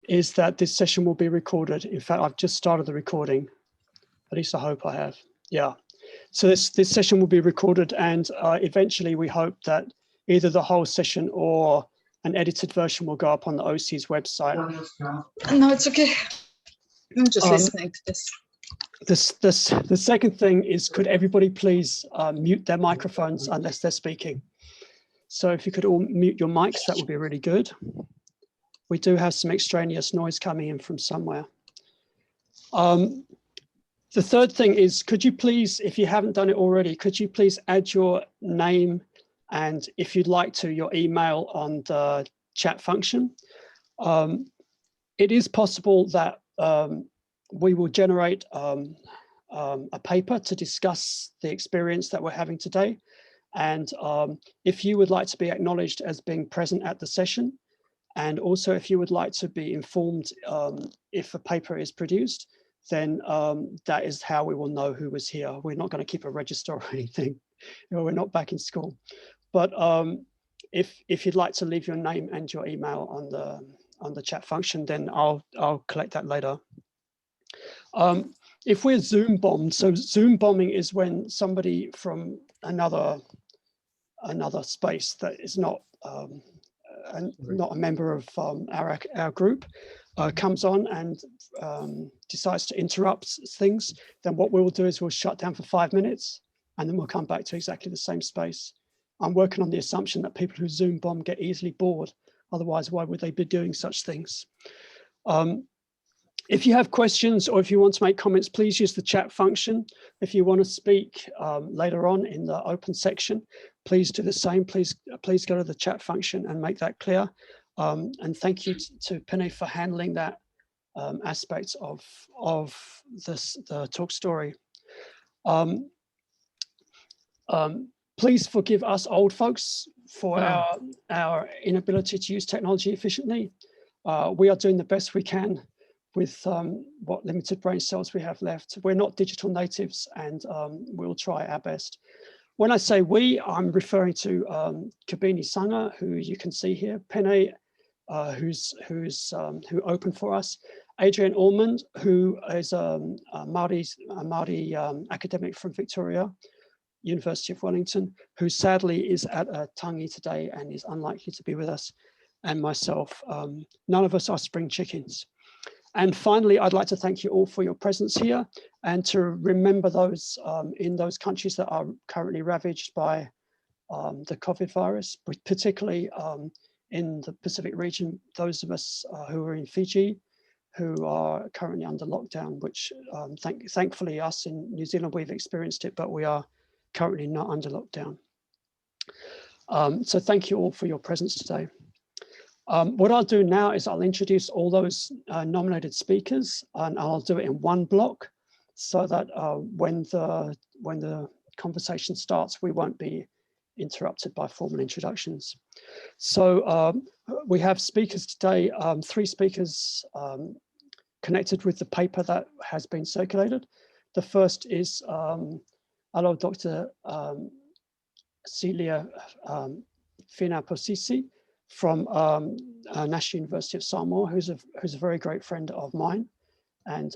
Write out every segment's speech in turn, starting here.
is that this session will be recorded. In fact, I've just started the recording. At least I hope I have. Yeah. So this session will be recorded, and eventually we hope that either the whole session or an edited version will go up on the OCIES website. No, it's okay. I'm just listening to this. The second thing is, could everybody please mute their microphones unless they're speaking? So if you could all mute your mics, that would be really good. We do have some extraneous noise coming in from somewhere. The third thing is, could you please, if you haven't done it already, could you please add your name and, if you'd like to, your email on the chat function. It is possible that we will generate a paper to discuss the experience that we're having today. And if you would like to be acknowledged as being present at the session, and also if you would like to be informed if a paper is produced, then that is how we will know who was here. We're not going to keep a register or anything. You know, we're not back in school. But if you'd like to leave your name and your email on the chat function, then I'll collect that later. If we're Zoom bombed, so Zoom bombing is when somebody from another space that is not a member of our group comes on and decides to interrupt things, then what we will do is we'll shut down for 5 minutes and then we'll come back to exactly the same space. I'm working on the assumption that people who Zoom bomb get easily bored. Otherwise, why would they be doing such things? If you have questions or if you want to make comments, please use the chat function. If you want to speak later on in the open section, please do the same. Please go to the chat function and make that clear. And thank you to Penny for handling that aspect of the Tok Stori. Please forgive us old folks for our inability to use technology efficiently. We are doing the best we can with what limited brain cells we have left. We're not digital natives, and we'll try our best. When I say we, I'm referring to Kabini Sanga, who you can see here, Pene, who opened for us, Adrian Ormond, who is a Māori academic from Victoria University of Wellington, who sadly is at a tangi today and is unlikely to be with us, and myself. None of us are spring chickens. And finally, I'd like to thank you all for your presence here and to remember those in those countries that are currently ravaged by the COVID virus, particularly in the Pacific region, those of us who are in Fiji, who are currently under lockdown, which thankfully us in New Zealand, we've experienced it, but we are currently not under lockdown. So thank you all for your presence today. What I'll do now is I'll introduce all those nominated speakers, and I'll do it in one block so that when the conversation starts, we won't be interrupted by formal introductions. So we have speakers today, 3 speakers connected with the paper that has been circulated. The first is hello, Dr. Silia Finau from National University of Samoa, who's a very great friend of mine, and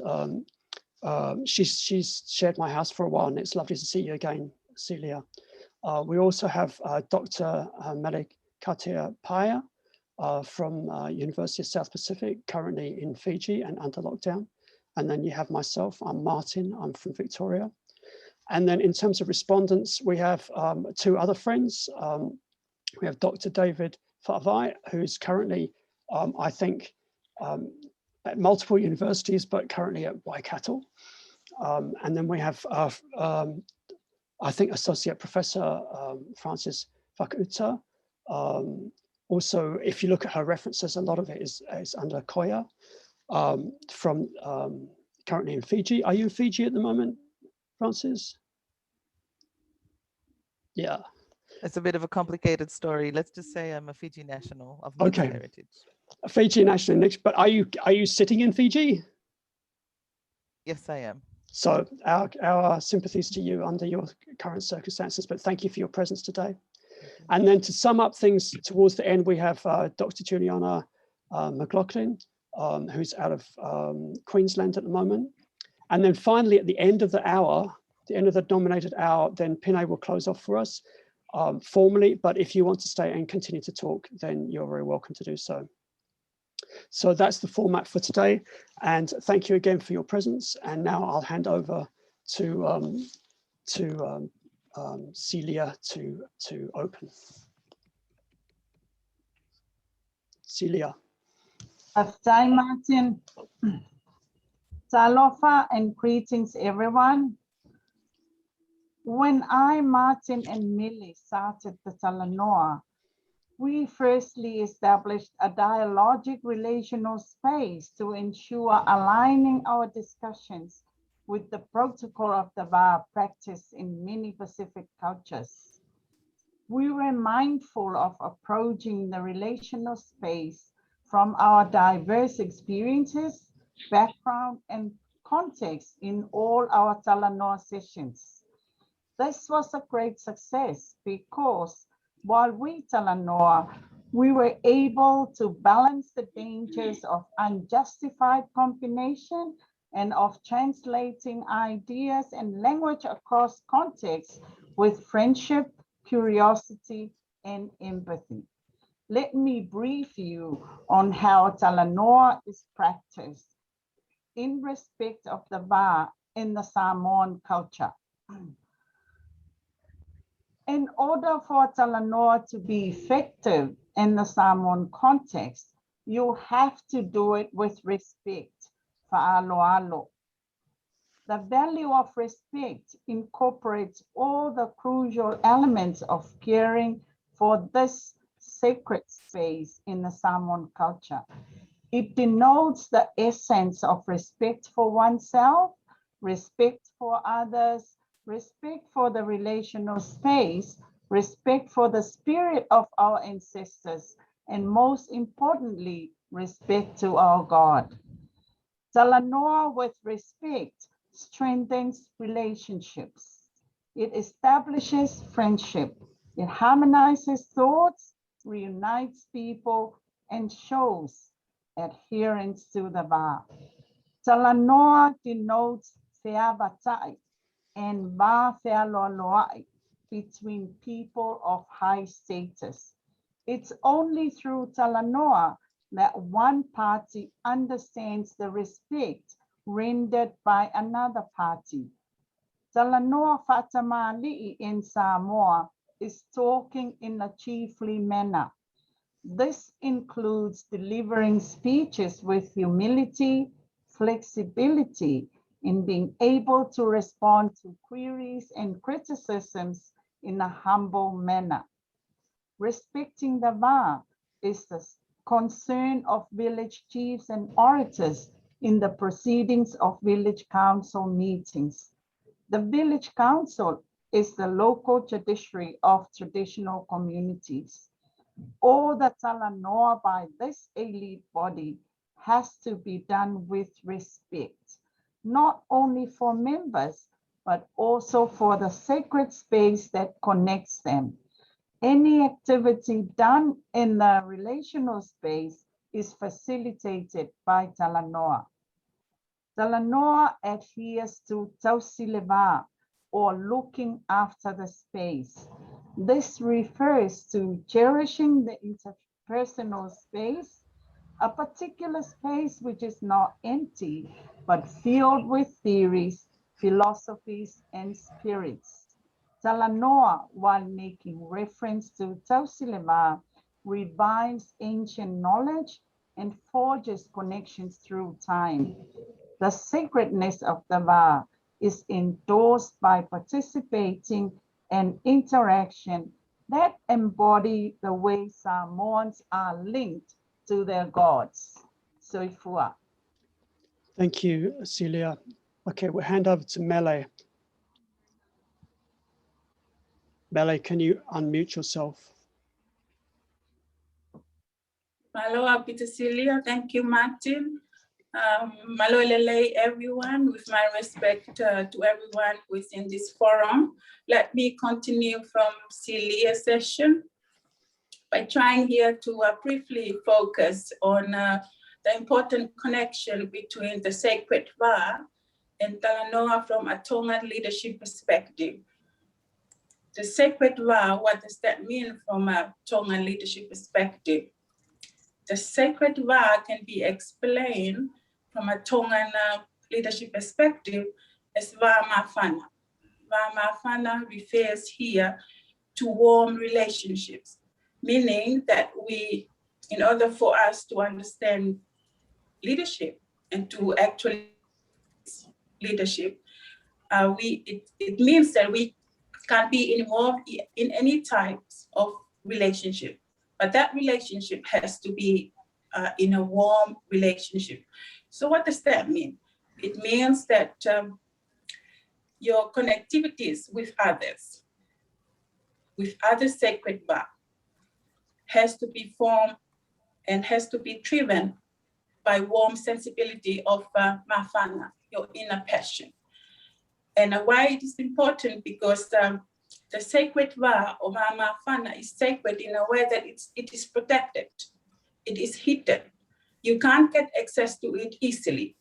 she's shared my house for a while, and it's lovely to see you again, Silia. We also have Dr. Mele Katea Paea from University of South Pacific, currently in Fiji and under lockdown. And then you have myself, I'm Martyn, I'm from Victoria. And then in terms of respondents, we have 2 other friends. We have Dr. David Whawai, who's currently, I think, at multiple universities, but currently at Waikato. And then we have, I think, Associate Professor Francis Whakauta. Also, if you look at her references, a lot of it is under Koia, from currently in Fiji. Are you in Fiji at the moment, Francis? Yeah. It's a bit of a complicated story. Let's just say I'm a Fiji national of mixed heritage. A Fiji national, but are you sitting in Fiji? Yes, I am. So our sympathies to you under your current circumstances, but thank you for your presence today. And then to sum up things towards the end, we have Dr. Juliana McLaughlin, who's out of Queensland at the moment. And then finally, at the end of the hour, the end of the nominated hour, then Finau will close off for us formally. But if you want to stay and continue to talk, then you're very welcome to do so. So that's the format for today. And thank you again for your presence. And now I'll hand over to Silia to open. Silia. Aftai Martyn. Talofa and greetings everyone. When I, Martyn and Mele started the Talanoa, we firstly established a dialogic relational space to ensure aligning our discussions with the protocol of the VUW practice in many Pacific cultures. We were mindful of approaching the relational space from our diverse experiences, background, and context in all our Talanoa sessions. This was a great success because while we Talanoa, we were able to balance the dangers of unjustified combination and of translating ideas and language across contexts with friendship, curiosity, and empathy. Let me brief you on how Talanoa is practiced in respect of the VUW in the Samoan culture. In order for Talanoa to be effective in the Samoan context, you have to do it with respect for alo. The value of respect incorporates all the crucial elements of caring for this sacred space in the Samoan culture. It denotes the essence of respect for oneself, respect for others, respect for the relational space, respect for the spirit of our ancestors, and most importantly, respect to our God. Talanoa with respect strengthens relationships. It establishes friendship. It harmonizes thoughts, reunites people, and shows adherence to the VUW. Talanoa denotes whiavatai and whawhialoaloai between people of high status. It's only through Talanoa that one party understands the respect rendered by another party. Talanoa whatamali'i in Samoa is talking in a chiefly manner. This includes delivering speeches with humility, flexibility, in being able to respond to queries and criticisms in a humble manner. Respecting the VUW is the concern of village chiefs and orators in the proceedings of village council meetings. The village council is the local judiciary of traditional communities. All the Talanoa by this elite body has to be done with respect, not only for members, but also for the sacred space that connects them. Any activity done in the relational space is facilitated by Talanoa. Talanoa adheres to tausileva, or looking after the space. This refers to cherishing the interpersonal space, a particular space which is not empty, but filled with theories, philosophies, and spirits. Talanoa, while making reference to tausileva, revives ancient knowledge and forges connections through time. The sacredness of the VUW is endorsed by participating and interaction that embody the way Samoans are linked to their gods. Soifua. Thank you, Silia. Okay, we'll hand over to Mele. Mele, can you unmute yourself? Malo Peter Silia, thank you, Martyn. Malo lele everyone, with my respect to everyone within this forum. Let me continue from Silia's session by trying here to briefly focus on the important connection between the sacred VUW and Talanoa from a Tongan leadership perspective. The sacred VUW, what does that mean from a Tongan leadership perspective? The sacred VUW can be explained from a Tongan leadership perspective as VUW Mafana. VUW Mafana refers here to warm relationships, meaning that in order for us to understand leadership and to actually leadership, it means that we can be involved in any types of relationship, but that relationship has to be in a warm relationship. So what does that mean? It means that your connectivities with other sacred VUW, has to be formed and has to be driven by warm sensibility of mafana, your inner passion. And why it is important, because the sacred VUW of mafana is sacred in a way that it is protected, it is hidden. You can't get access to it easily.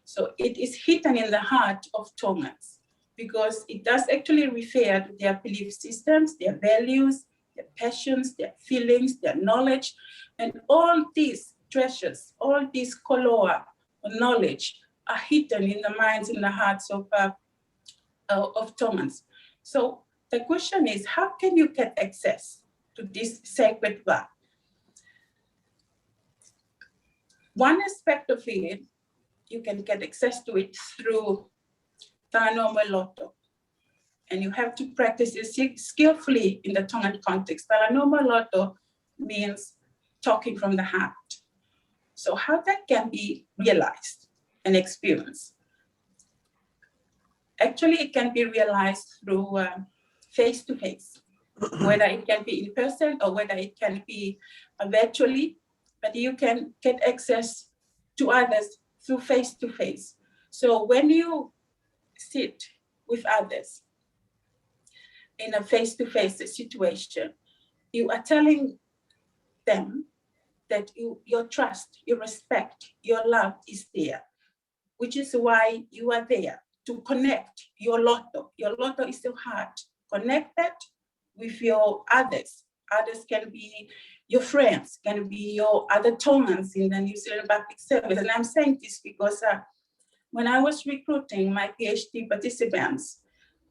So it is hidden in the heart of Tongans, because it does actually refer to their belief systems, their values, their passions, their feelings, their knowledge, and all these treasures, all these koloa knowledge are hidden in the minds and the hearts of Tongans. So the question is, how can you get access to this sacred VUW? One aspect of it, you can get access to it through Talanoa Loto. And you have to practice it skillfully in the Tongan context. Talanoa Loto means talking from the heart. So how that can be realized and experienced? Actually, it can be realized through face-to-face, whether it can be in person or whether it can be virtually, but you can get access to others through face-to-face. So when you sit with others in a face-to-face situation, you are telling them that your trust, your respect, your love is there, which is why you are there to connect your loto. Your loto is your heart. Connect that with your others. Others can be your friends, can be your other Tongans in the New Zealand Public Service. And I'm saying this because when I was recruiting my PhD participants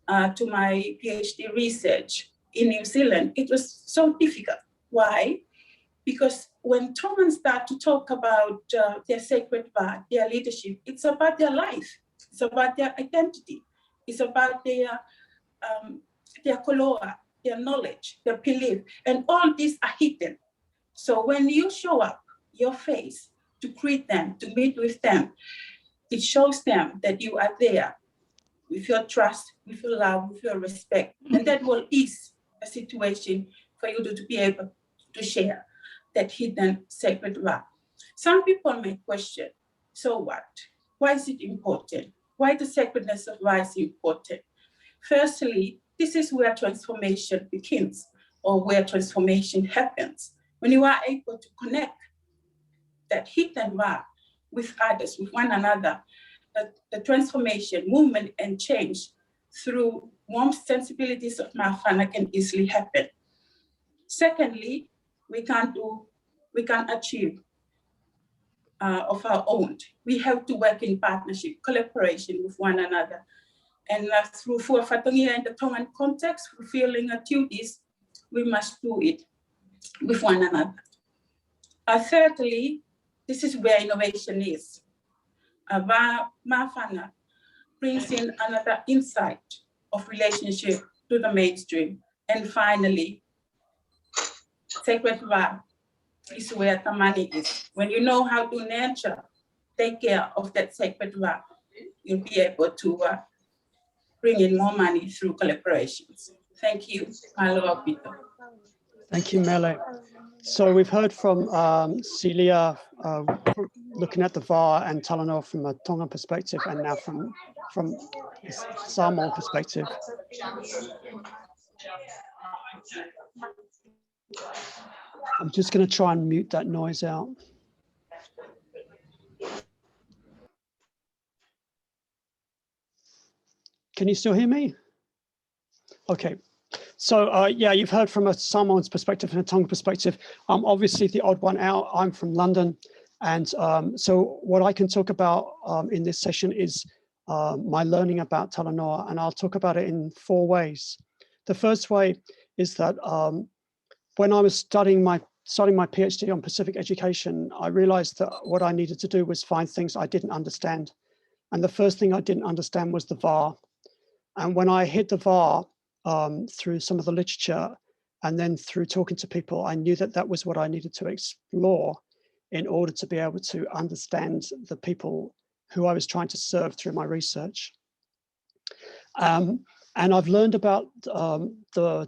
to my PhD research in New Zealand, it was so difficult. Why? Because when Tongans start to talk about their sacred VUW, their leadership, it's about their life, it's about their identity, it's about their koloa, their knowledge, their belief, and all these are hidden. So when you show up your face to greet them, to meet with them, it shows them that you are there with your trust, with your love, with your respect, and that will ease a situation for you to be able to share that hidden sacred VUW. Some people may question, so what? Why is it important? Why the sacredness of VUW is important? Firstly, this is where transformation begins, or where transformation happens. When you are able to connect that hidden VUW with others, with one another, the transformation, movement, and change through warm sensibilities of Mafana can easily happen. Secondly, we can't achieve of our own. We have to work in partnership, collaboration with one another. And through Fuafatongia in the Tongan context, fulfilling our duties, we must do it with one another. Thirdly, this is where innovation is. Mafana brings in another insight of relationship to the mainstream. And finally, sacred VUW is where the money is. When you know how to nurture, take care of that sacred VUW, you'll be able to bring in more money through collaborations. Thank you. Aloha, Peter. Thank you, Mele. So we've heard from Silia looking at the VUW and Talanoa from a Tongan perspective, and now from Samoan perspective. I'm just going to try and mute that noise out. Can you still hear me? Okay. So yeah, you've heard from a Samoan's perspective and a Tonga perspective. I'm obviously the odd one out. I'm from London. And so what I can talk about in this session is my learning about Talanoa, and I'll talk about it in 4 ways. The first way is that when I was studying my PhD on Pacific education, I realized that what I needed to do was find things I didn't understand. And the first thing I didn't understand was the VUW. And when I hit the VUW through some of the literature and then through talking to people, I knew that that was what I needed to explore in order to be able to understand the people who I was trying to serve through my research. And I've learned about the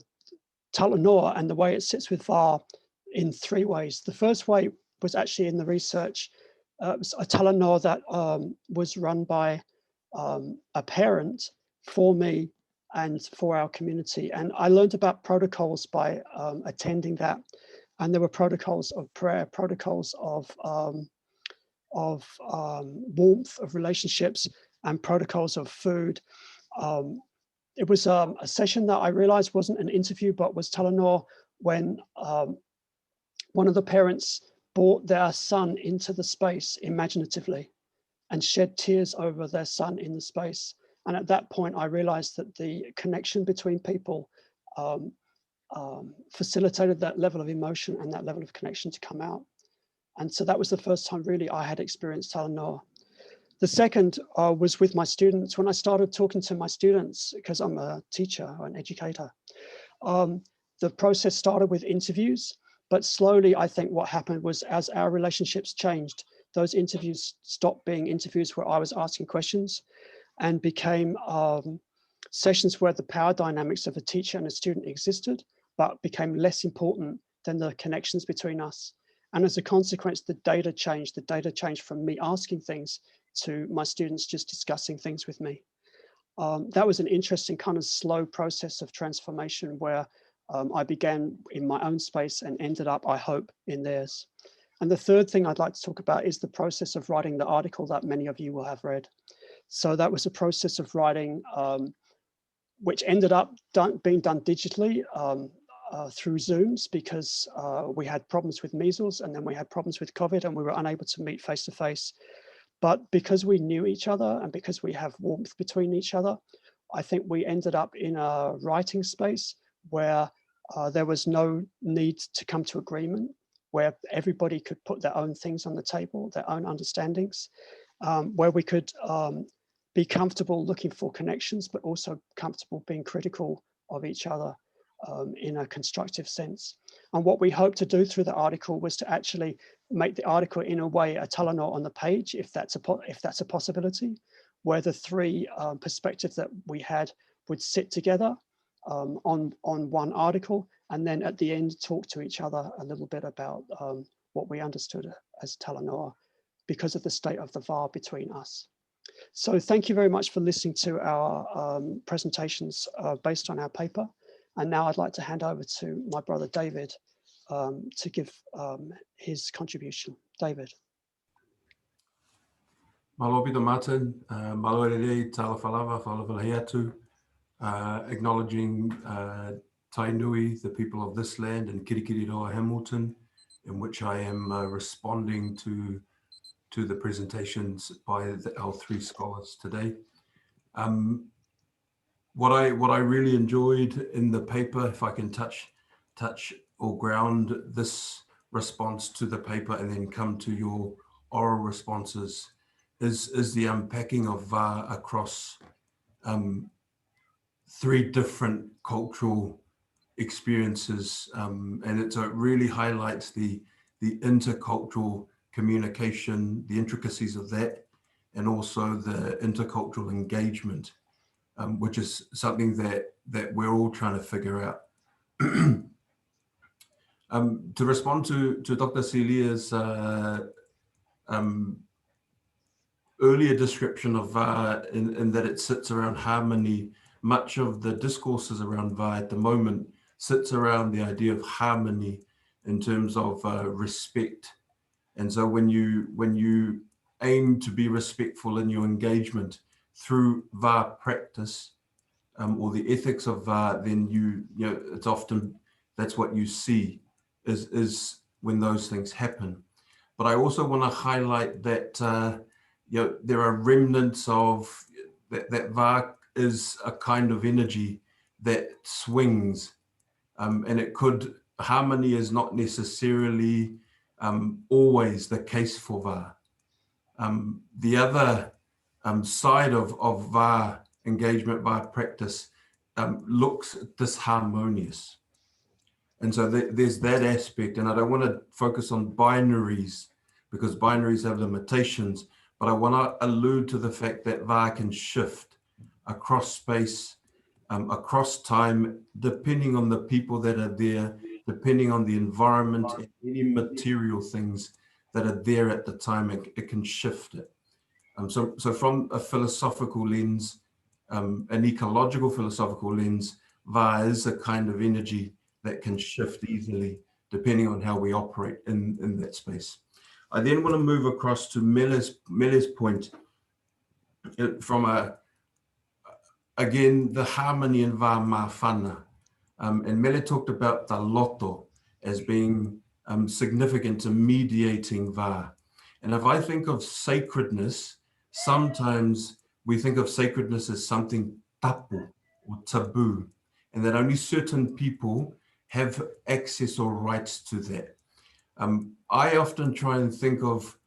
Talanoa and the way it sits with VUW in 3 ways. The first way was actually in the research. It was a Talanoa that was run by a parent for me and for our community. And I learned about protocols by attending that. And there were protocols of prayer, protocols of warmth, of relationships, and protocols of food. It was a session that I realized wasn't an interview, but was Talanoa, when one of the parents brought their son into the space imaginatively and shed tears over their son in the space. And at that point, I realized that the connection between people facilitated that level of emotion and that level of connection to come out. And so that was the first time really I had experienced Talanoa. The second was with my students. When I started talking to my students, because I'm a teacher or an educator, the process started with interviews, but slowly I think what happened was as our relationships changed, those interviews stopped being interviews where I was asking questions and became sessions where the power dynamics of a teacher and a student existed, but became less important than the connections between us. And as a consequence, the data changed. The data changed from me asking things to my students just discussing things with me. That was an interesting kind of slow process of transformation where I began in my own space and ended up, I hope, in theirs. And the third thing I'd like to talk about is the process of writing the article that many of you will have read. So that was a process of writing, which ended up being done digitally through Zooms, because we had problems with measles and then we had problems with COVID and we were unable to meet face to face. But because we knew each other and because we have warmth between each other, I think we ended up in a writing space where there was no need to come to agreement, where everybody could put their own things on the table, their own understandings, where we could be comfortable looking for connections, but also comfortable being critical of each other in a constructive sense. And what we hope to do through the article was to actually make the article in a way a Talanoa on the page, if that's a possibility, where the 3 perspectives that we had would sit together on one article, and then at the end talk to each other a little bit about what we understood as Talanoa because of the state of the VUW between us. So thank you very much for listening to our presentations based on our paper. And now I'd like to hand over to my brother David to give his contribution. David. Malo pito Martyn, malo rei tala whalawa, whalawalahi atu, acknowledging Tainui, the people of this land, and Kirikiriroa Hamilton, in which I am responding to the presentations by our 3 scholars today. What I really enjoyed in the paper, if I can touch or ground this response to the paper and then come to your oral responses, is the unpacking of VUW across 3 different cultural experiences, and it really highlights the intercultural communication, the intricacies of that, and also the intercultural engagement, which is something that we're all trying to figure out. To respond to Dr. Silia's earlier description of VUW in that it sits around harmony, much of the discourses around VUW at the moment sits around the idea of harmony in terms of respect. And so when you aim to be respectful in your engagement through VUW practice, or the ethics of VA, then you know, it's often, that's what you see is when those things happen. But I also want to highlight that, you know, there are remnants of that VA is a kind of energy that swings, and it could, harmony is not necessarily always the case for VA. The other side of VA engagement, VA practice, looks disharmonious. And so there's that aspect, and I don't want to focus on binaries because binaries have limitations, but I want to allude to the fact that VA can shift across space, across time, depending on the people that are there, depending on the environment, and any material things that are there at the time, it can shift it. So from a philosophical lens, an ecological philosophical lens, VA is a kind of energy that can shift easily depending on how we operate in that space. I then want to move across to Mele's point from again, the harmony in VA mawhana. And Mele talked about the loto as being significant to mediating VA. And if I think of sacredness, sometimes we think of sacredness as something tapu or taboo, and that only certain people have access or rights to that. I often try and think of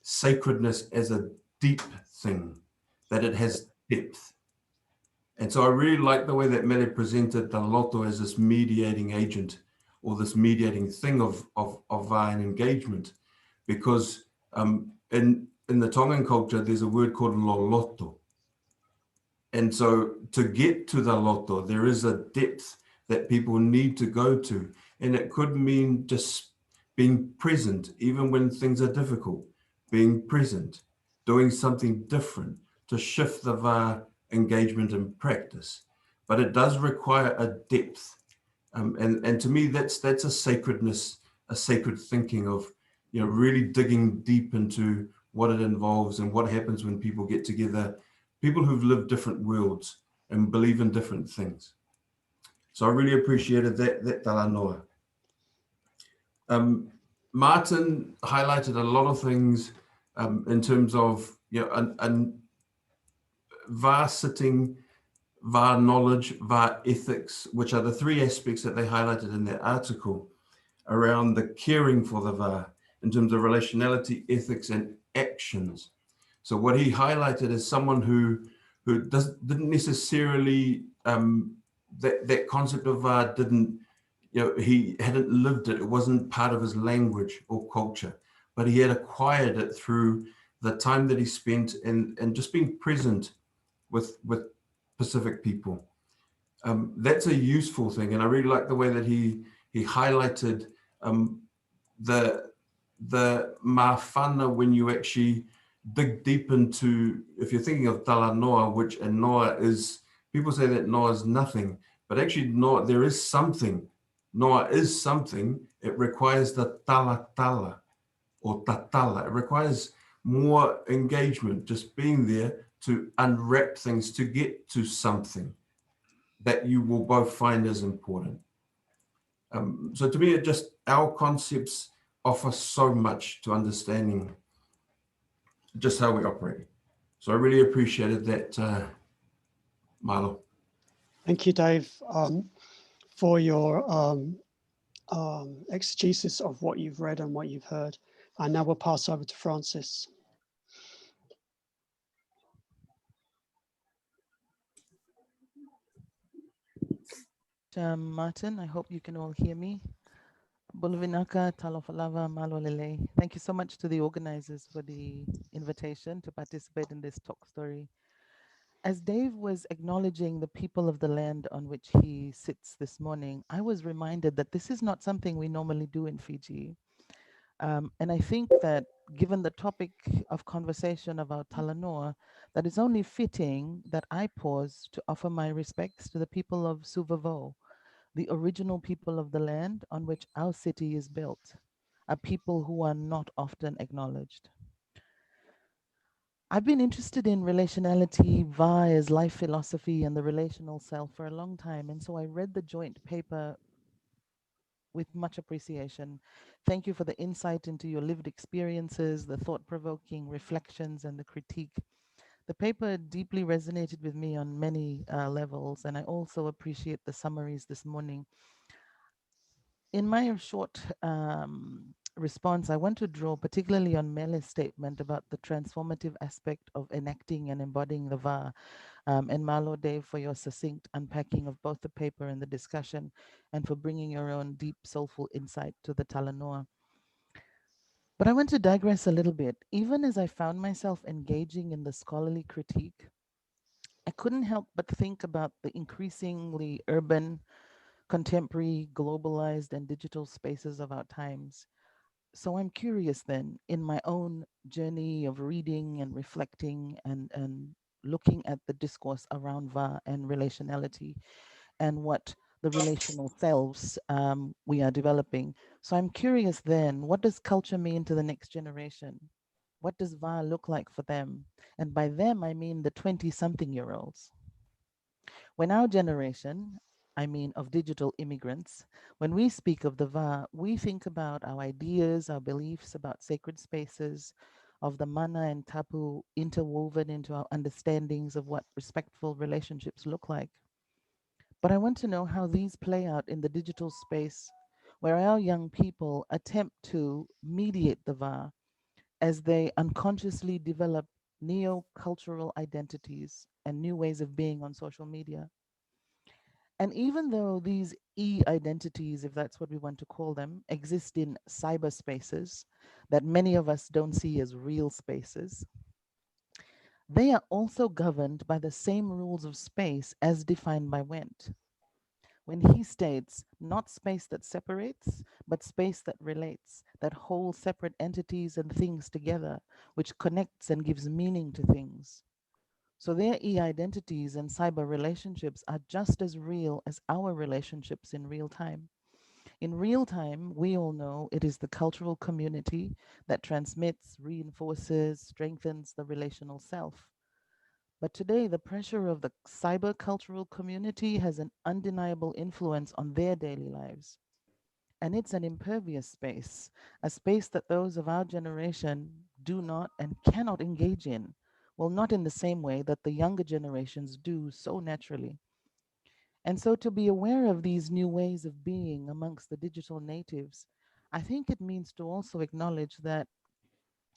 sacredness as a deep thing, that it has depth. And so I really like the way that Mele presented the loto as this mediating agent or this mediating thing of VA and engagement, because in the Tongan culture, there's a word called loloto. And so to get to the loto, there is a depth that people need to go to. And it could mean just being present, even when things are difficult, being present, doing something different to shift the VA engagement and practice. But it does require a depth. And to me, that's a sacredness, a sacred thinking of, you know, really digging deep into what it involves and what happens when people get together, people who've lived different worlds and believe in different things. So I really appreciated that Talanoa. Martyn highlighted a lot of things in terms of, you know, and VA sitting, VA knowledge, VA ethics, which are the three aspects that they highlighted in their article around the caring for the VA in terms of relationality, ethics, and actions. So what he highlighted is someone who didn't necessarily, that concept of VA didn't, you know, he hadn't lived it. It wasn't part of his language or culture, but he had acquired it through the time that he spent and just being present with Pacific people. That's a useful thing. And I really like the way that he highlighted the mawhana when you actually dig deep into, if you're thinking of Talanoa, and Noa is, people say that Noa is nothing, but actually Noa, there is something. Noa is something. It requires the tala or tatala. It requires more engagement, just being there to unwrap things, to get to something that you will both find as important. So to me, it just, our concepts offer so much to understanding just how we operate. So I really appreciated that, Marlo. Thank you, Dave, for your exegesis of what you've read and what you've heard. And now we'll pass over to Francis. Martyn, I hope you can all hear me. Bolovinaka, Talofalava, Malolele. Thank you so much to the organizers for the invitation to participate in this Tok Stori. As Dave was acknowledging the people of the land on which he sits this morning, I was reminded that this is not something we normally do in Fiji. And I think that given the topic of conversation about Talanoa, that it's only fitting that I pause to offer my respects to the people of OCIES VUW, the original people of the land on which our city is built, a people who are not often acknowledged. I've been interested in relationality via life philosophy and the relational self for a long time. And so I read the joint paper with much appreciation. Thank you for the insight into your lived experiences, the thought-provoking reflections, and the critique. The paper deeply resonated with me on many levels, and I also appreciate the summaries this morning. In my short response, I want to draw particularly on Mele's statement about the transformative aspect of enacting and embodying the VA. And Malo, Dave, for your succinct unpacking of both the paper and the discussion, and for bringing your own deep, soulful insight to the Talanoa. But I want to digress a little bit. Even as I found myself engaging in the scholarly critique, I couldn't help but think about the increasingly urban, contemporary, globalized, and digital spaces of our times. So I'm curious then, in my own journey of reading and reflecting and looking at the discourse around VA and relationality and what the relational selves we are developing. So I'm curious then, what does culture mean to the next generation? What does VA look like for them? And by them, I mean the 20-something-year-olds. When our generation, I mean of digital immigrants, when we speak of the VA, we think about our ideas, our beliefs about sacred spaces, of the mana and tapu interwoven into our understandings of what respectful relationships look like. But I want to know how these play out in the digital space where our young people attempt to mediate the VA as they unconsciously develop neo-cultural identities and new ways of being on social media. And even though these e-identities, if that's what we want to call them, exist in cyberspaces that many of us don't see as real spaces, they are also governed by the same rules of space as defined by Wendt. When he states, not space that separates, but space that relates, that holds separate entities and things together, which connects and gives meaning to things. So their e-identities and cyber relationships are just as real as our relationships in real time. In real time, we all know it is the cultural community that transmits, reinforces, strengthens the relational self. But today, the pressure of the cyber cultural community has an undeniable influence on their daily lives. And it's an impervious space, a space that those of our generation do not and cannot engage in. Well, not in the same way that the younger generations do so naturally. And so to be aware of these new ways of being amongst the digital natives, I think it means to also acknowledge that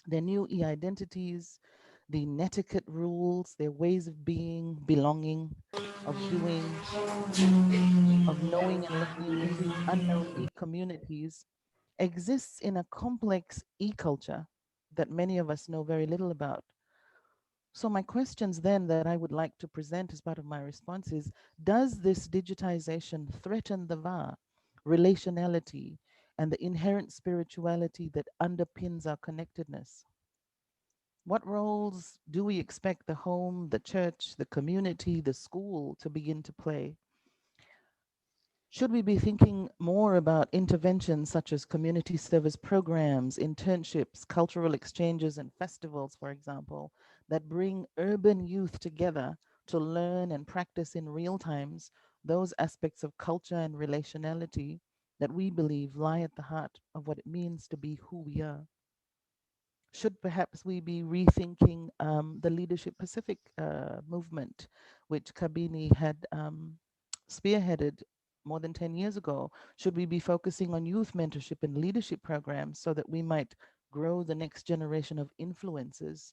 their new e-identities, the netiquette rules, their ways of being, belonging, of doing, of knowing and learning in these unknown e-communities exists in a complex e-culture that many of us know very little about. So my questions then that I would like to present as part of my response is, does this digitization threaten the VA, relationality, and the inherent spirituality that underpins our connectedness? What roles do we expect the home, the church, the community, the school to begin to play? Should we be thinking more about interventions such as community service programs, internships, cultural exchanges, and festivals, for example, that bring urban youth together to learn and practice in real times those aspects of culture and relationality that we believe lie at the heart of what it means to be who we are? Should perhaps we be rethinking the Leadership Pacific movement, which Kabini had spearheaded more than 10 years ago? Should we be focusing on youth mentorship and leadership programs so that we might grow the next generation of influencers,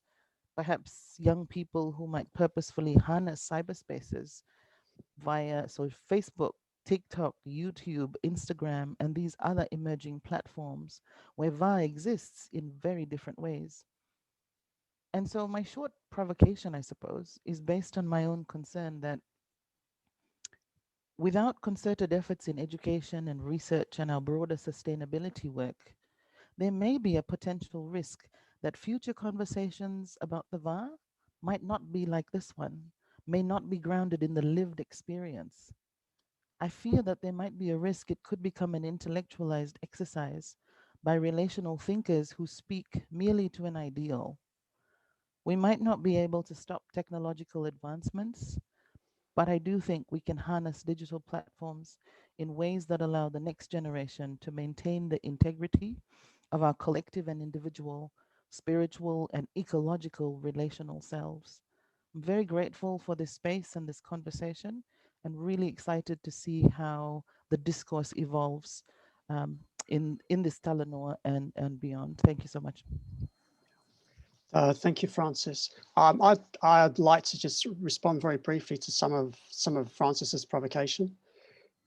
perhaps young people who might purposefully harness cyberspaces via Facebook, TikTok, YouTube, Instagram, and these other emerging platforms where VA exists in very different ways? And so my short provocation, I suppose, is based on my own concern that without concerted efforts in education and research and our broader sustainability work, there may be a potential risk that future conversations about the VA might not be like this one, may not be grounded in the lived experience. I fear that there might be a risk it could become an intellectualized exercise by relational thinkers who speak merely to an ideal, We might not be able to stop technological advancements, but I do think we can harness digital platforms in ways that allow the next generation to maintain the integrity of our collective and individual, spiritual and ecological relational selves. I'm very grateful for this space and this conversation, and really excited to see how the discourse evolves in this Talanoa and beyond. Thank you so much. Thank you, Francis. I'd like to just respond very briefly to some of Francis's provocation.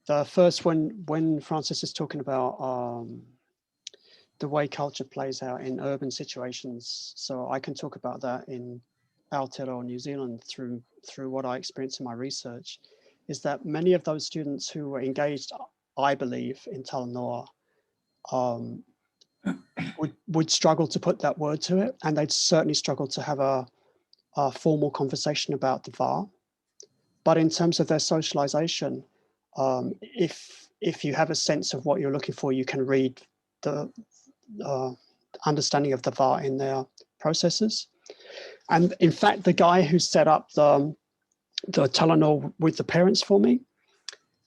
The first one, when Francis is talking about the way culture plays out in urban situations. So I can talk about that in Aotearoa New Zealand through what I experienced in my research, is that many of those students who were engaged, I believe, in Talanoa would struggle to put that word to it, and they'd certainly struggle to have a formal conversation about the VUW. But in terms of their socialization, if you have a sense of what you're looking for, you can read the understanding of the VUW in their processes. And in fact, the guy who set up the Talanoa with the parents for me,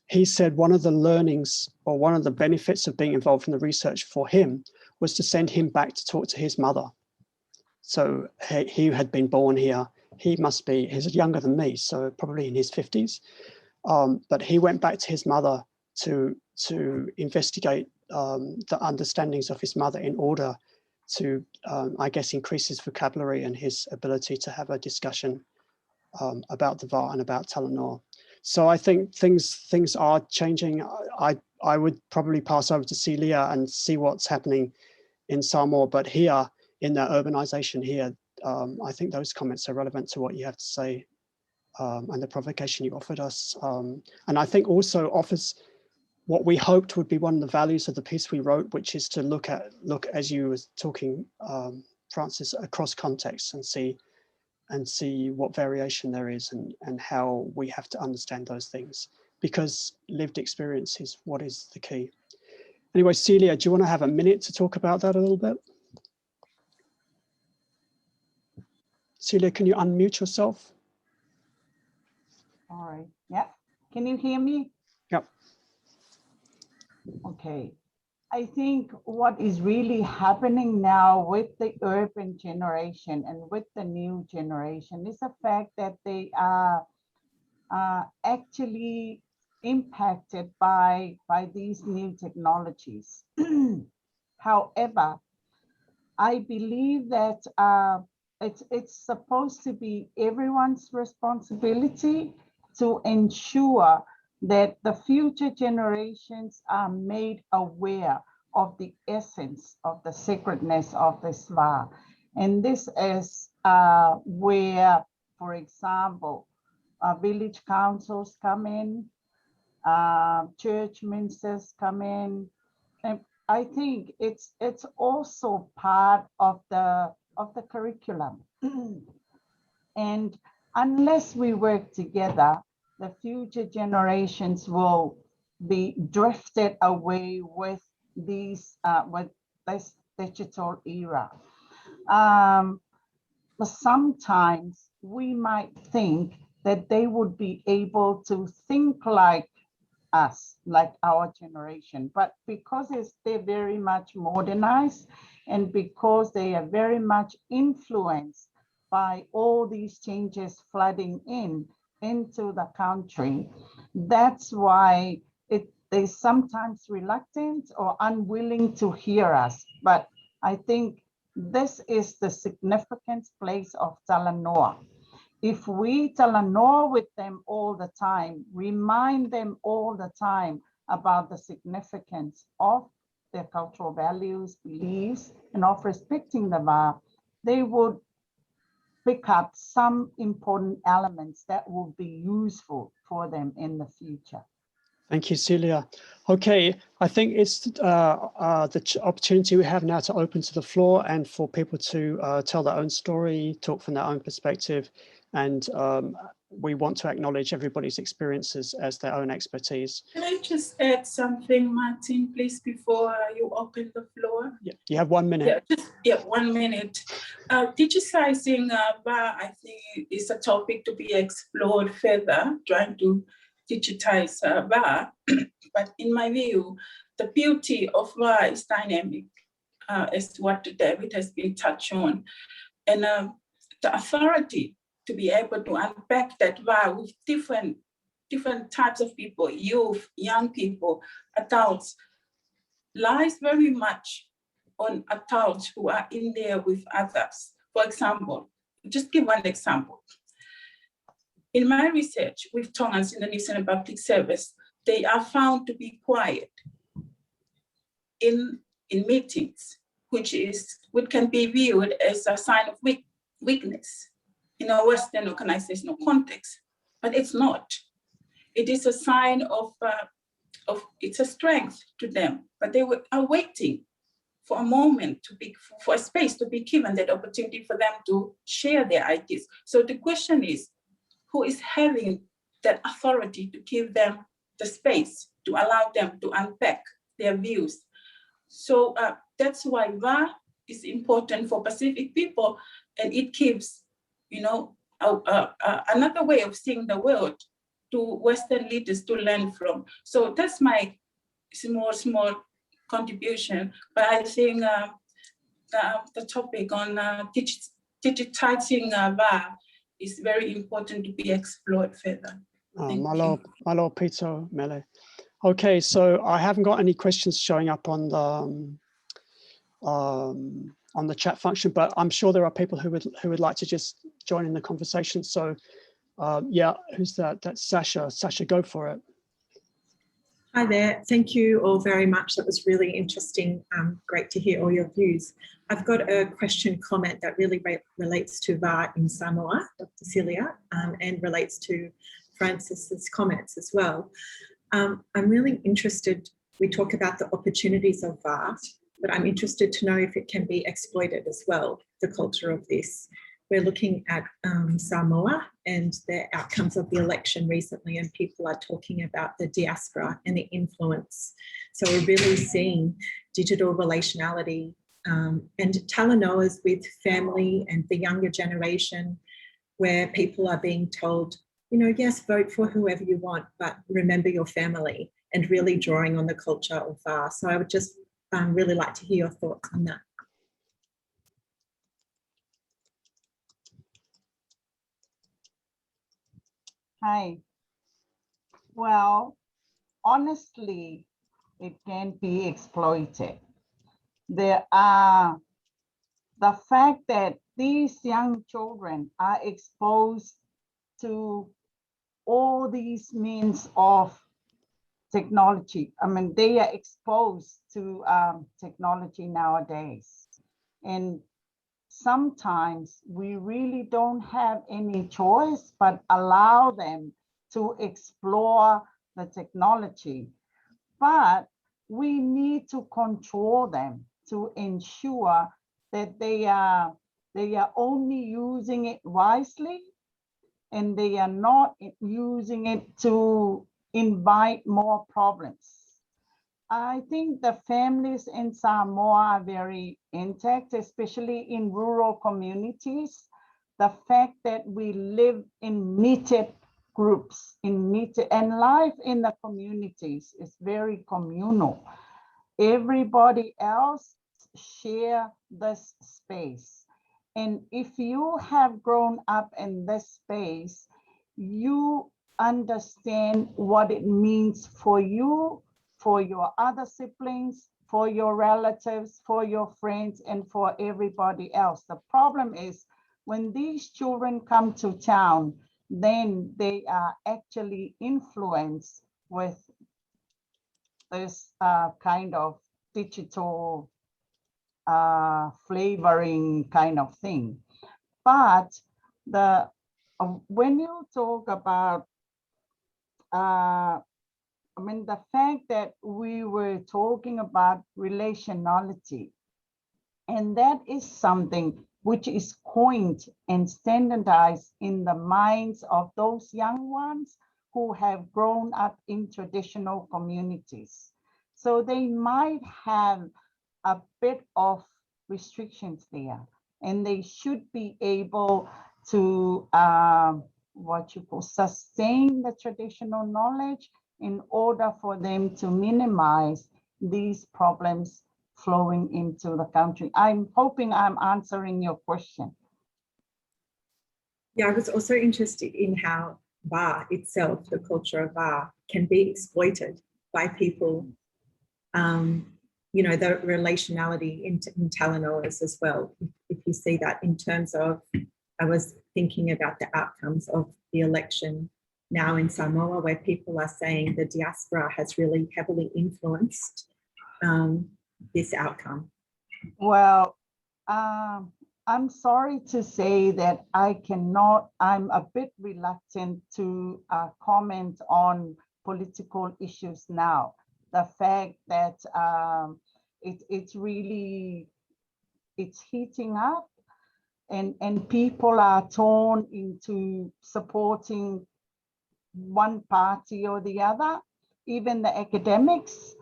he said one of the learnings or one of the benefits of being involved in the research for him was to send him back to talk to his mother. So he had been born here. He's younger than me, so probably in his 50s. But he went back to his mother to investigate the understandings of his mother in order to, I guess, increase his vocabulary and his ability to have a discussion about the VUW and about Talanoa. So I think things are changing. I would probably pass over to Silia and see what's happening in Samoa, but here in the urbanization here, I think those comments are relevant to what you have to say and the provocation you offered us. And I think also offers what we hoped would be one of the values of the piece we wrote, which is to look as you were talking, Francis, across contexts and see what variation there is and how we have to understand those things, because lived experience is what is the key. Anyway, Silia, do you want to have a minute to talk about that a little bit? Silia, can you unmute yourself? All right. Yeah. Can you hear me? Yep. Okay. I think what is really happening now with the urban generation and with the new generation is the fact that they are actually impacted by these new technologies. However, I believe that it's supposed to be everyone's responsibility to ensure that the future generations are made aware of the essence of the sacredness of this VUW. And this is where, for example, village councils come in, church ministers come in. And I think it's also part of the curriculum. And unless we work together, the future generations will be drifted away with this digital era. Sometimes we might think that they would be able to think like us, like our generation, but because they're very much modernized and because they are very much influenced by all these changes flooding into the country, that's why they're sometimes reluctant or unwilling to hear us. But I think this is the significant place of Talanoa. If we Talanoa with them all the time, remind them all the time about the significance of their cultural values, beliefs, and of respecting the VUW, they would pick up some important elements that will be useful for them in the future. Thank you, Silia. Okay, I think it's the opportunity we have now to open to the floor and for people to tell their own story, talk from their own perspective, and we want to acknowledge everybody's experiences as their own expertise. Can I just add something, Martyn, please, before you open the floor? Yeah, you have 1 minute. Yeah, 1 minute. Digitizing VUW, I think, is a topic to be explored further, trying to digitize VUW. But in my view, the beauty of VUW is dynamic, as what David has been touched on. And the authority to be able to unpack that VUW with different types of people, youth, young people, adults, lies very much on adults who are in there with others. For example, just give one example. In my research with Tongans in the New Zealand Public Service, they are found to be quiet in meetings, which can be viewed as a sign of weakness in a Western organizational context, but it's not. It is a sign of it's a strength to them, but they are waiting for a moment for a space to be given, that opportunity for them to share their ideas. So the question is, who is having that authority to give them the space, to allow them to unpack their views? So that's why VUW is important for Pacific people, and it gives, another way of seeing the world to Western leaders to learn from. So that's my small contribution. But I think the topic on digitizing VUW is very important to be explored further. Malo Pito, Mele. Okay, so I haven't got any questions showing up on the chat function, but I'm sure there are people who would like to just join in the conversation. So yeah, who's that? That's Sasha. Sasha, go for it. Hi there. Thank you all very much. That was really interesting. Great to hear all your views. I've got a comment that really relates to VUW in Samoa, Dr. Silia, and relates to Francis's comments as well. I'm really interested, we talk about the opportunities of VUW, but I'm interested to know if it can be exploited as well, the culture of this. We're looking at Samoa and the outcomes of the election recently, and people are talking about the diaspora and the influence. So we're really seeing digital relationality and Talanoas with family and the younger generation, where people are being told, yes, vote for whoever you want, but remember your family, and really drawing on the culture of VUW. So I would just really like to hear your thoughts on that. Hi. Well, honestly, it can be exploited. The fact that these young children are exposed to all these means of technology. I mean, they are exposed to technology nowadays. And sometimes we really don't have any choice but allow them to explore the technology. But we need to control them to ensure that they are only using it wisely, and they are not using it to invite more problems. I think the families in Samoa are very intact, especially in rural communities. The fact that we live in knitted groups, and life in the communities is very communal. Everybody else share this space. And if you have grown up in this space, you understand what it means for you, for your other siblings, for your relatives, for your friends, and for everybody else. The problem is when these children come to town, then they are actually influenced with this kind of digital flavoring kind of thing. But when you talk about the fact that we were talking about relationality, and that is something which is coined and standardized in the minds of those young ones who have grown up in traditional communities. So they might have a bit of restrictions there, and they should be able to sustain the traditional knowledge in order for them to minimize these problems flowing into the country. I'm hoping I'm answering your question. Yeah, I was also interested in how VUW itself, the culture of VUW, can be exploited by people, you know, the relationality in Talanoas as well. If you see that in terms of, I was thinking about the outcomes of the election now in Samoa, where people are saying the diaspora has really heavily influenced this outcome. Well, I'm sorry to say that I cannot, I'm a bit reluctant to comment on political issues now. The fact that it's heating up, and people are torn into supporting one party or the other, even the academics.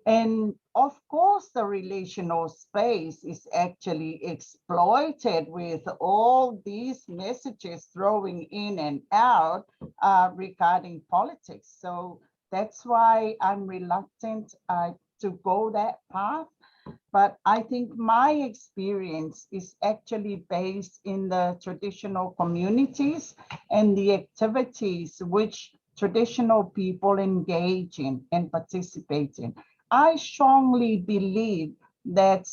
And of course, the relational space is actually exploited with all these messages throwing in and out regarding politics. So that's why I'm reluctant to go that path. But I think my experience is actually based in the traditional communities and the activities which traditional people engage in and participate in. I strongly believe that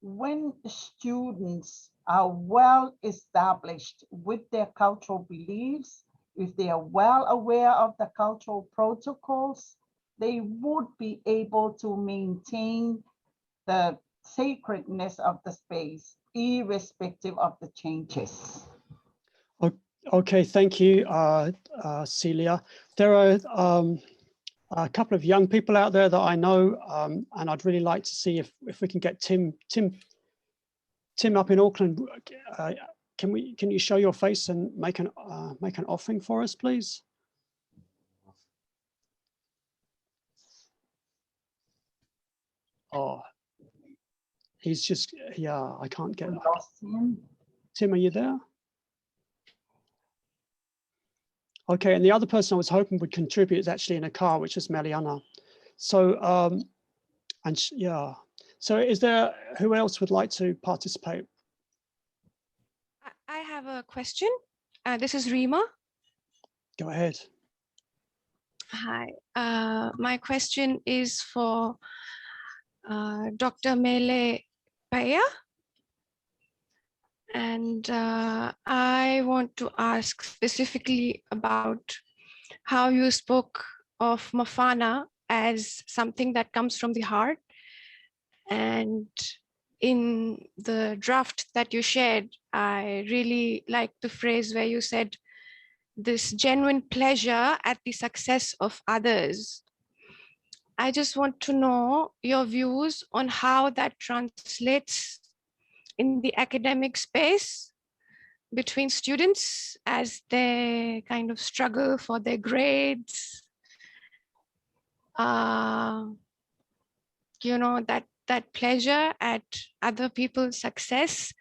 when students are well established with their cultural beliefs, if they are well aware of the cultural protocols, they would be able to maintain the sacredness of the space, irrespective of the changes. Okay, thank you, Silia. There are a couple of young people out there that I know, and I'd really like to see if we can get Tim up in Auckland. Can you show your face and make an offering for us, please? Oh, he's just, yeah, I can't get him. Tim, are you there? Okay, and the other person I was hoping would contribute is actually in a car, which is Meliana. So, yeah. So is there, who else would like to participate? I have a question. This is Rima. Go ahead. Hi, my question is for Dr. Mele Katea. And I want to ask specifically about how you spoke of Mafana as something that comes from the heart. And in the draft that you shared, I really liked the phrase where you said, this genuine pleasure at the success of others. I just want to know your views on how that translates in the academic space between students as they kind of struggle for their grades. You know, that pleasure at other people's success.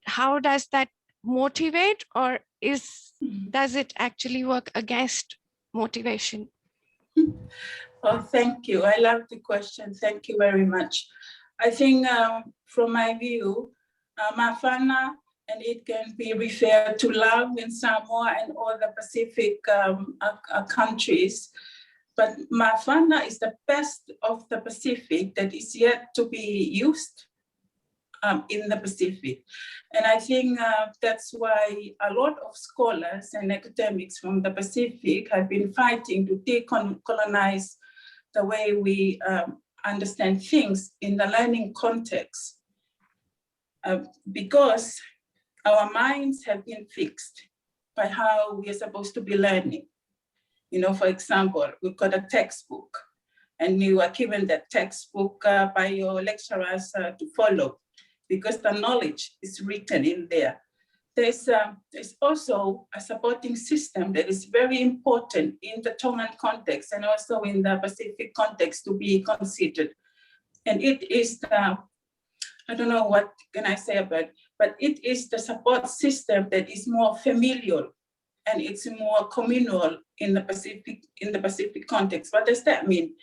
How does that motivate, or does it actually work against motivation? Oh, thank you. I love the question. Thank you very much. I think from my view, Mafana, and it can be referred to love in Samoa and all the Pacific countries. But Mafana is the best of the Pacific that is yet to be used in the Pacific. And I think that's why a lot of scholars and academics from the Pacific have been fighting to decolonize the way we understand things in the learning context, because our minds have been fixed by how we are supposed to be learning. You know, for example, we've got a textbook, and you are given that textbook by your lecturers to follow. because the knowledge is written in there. There's also a supporting system that is very important in the Tongan context and also in the Pacific context to be considered. And it is the, I don't know what can I say about it, but it is the support system that is more familial and it's more communal in the Pacific context. What does that mean?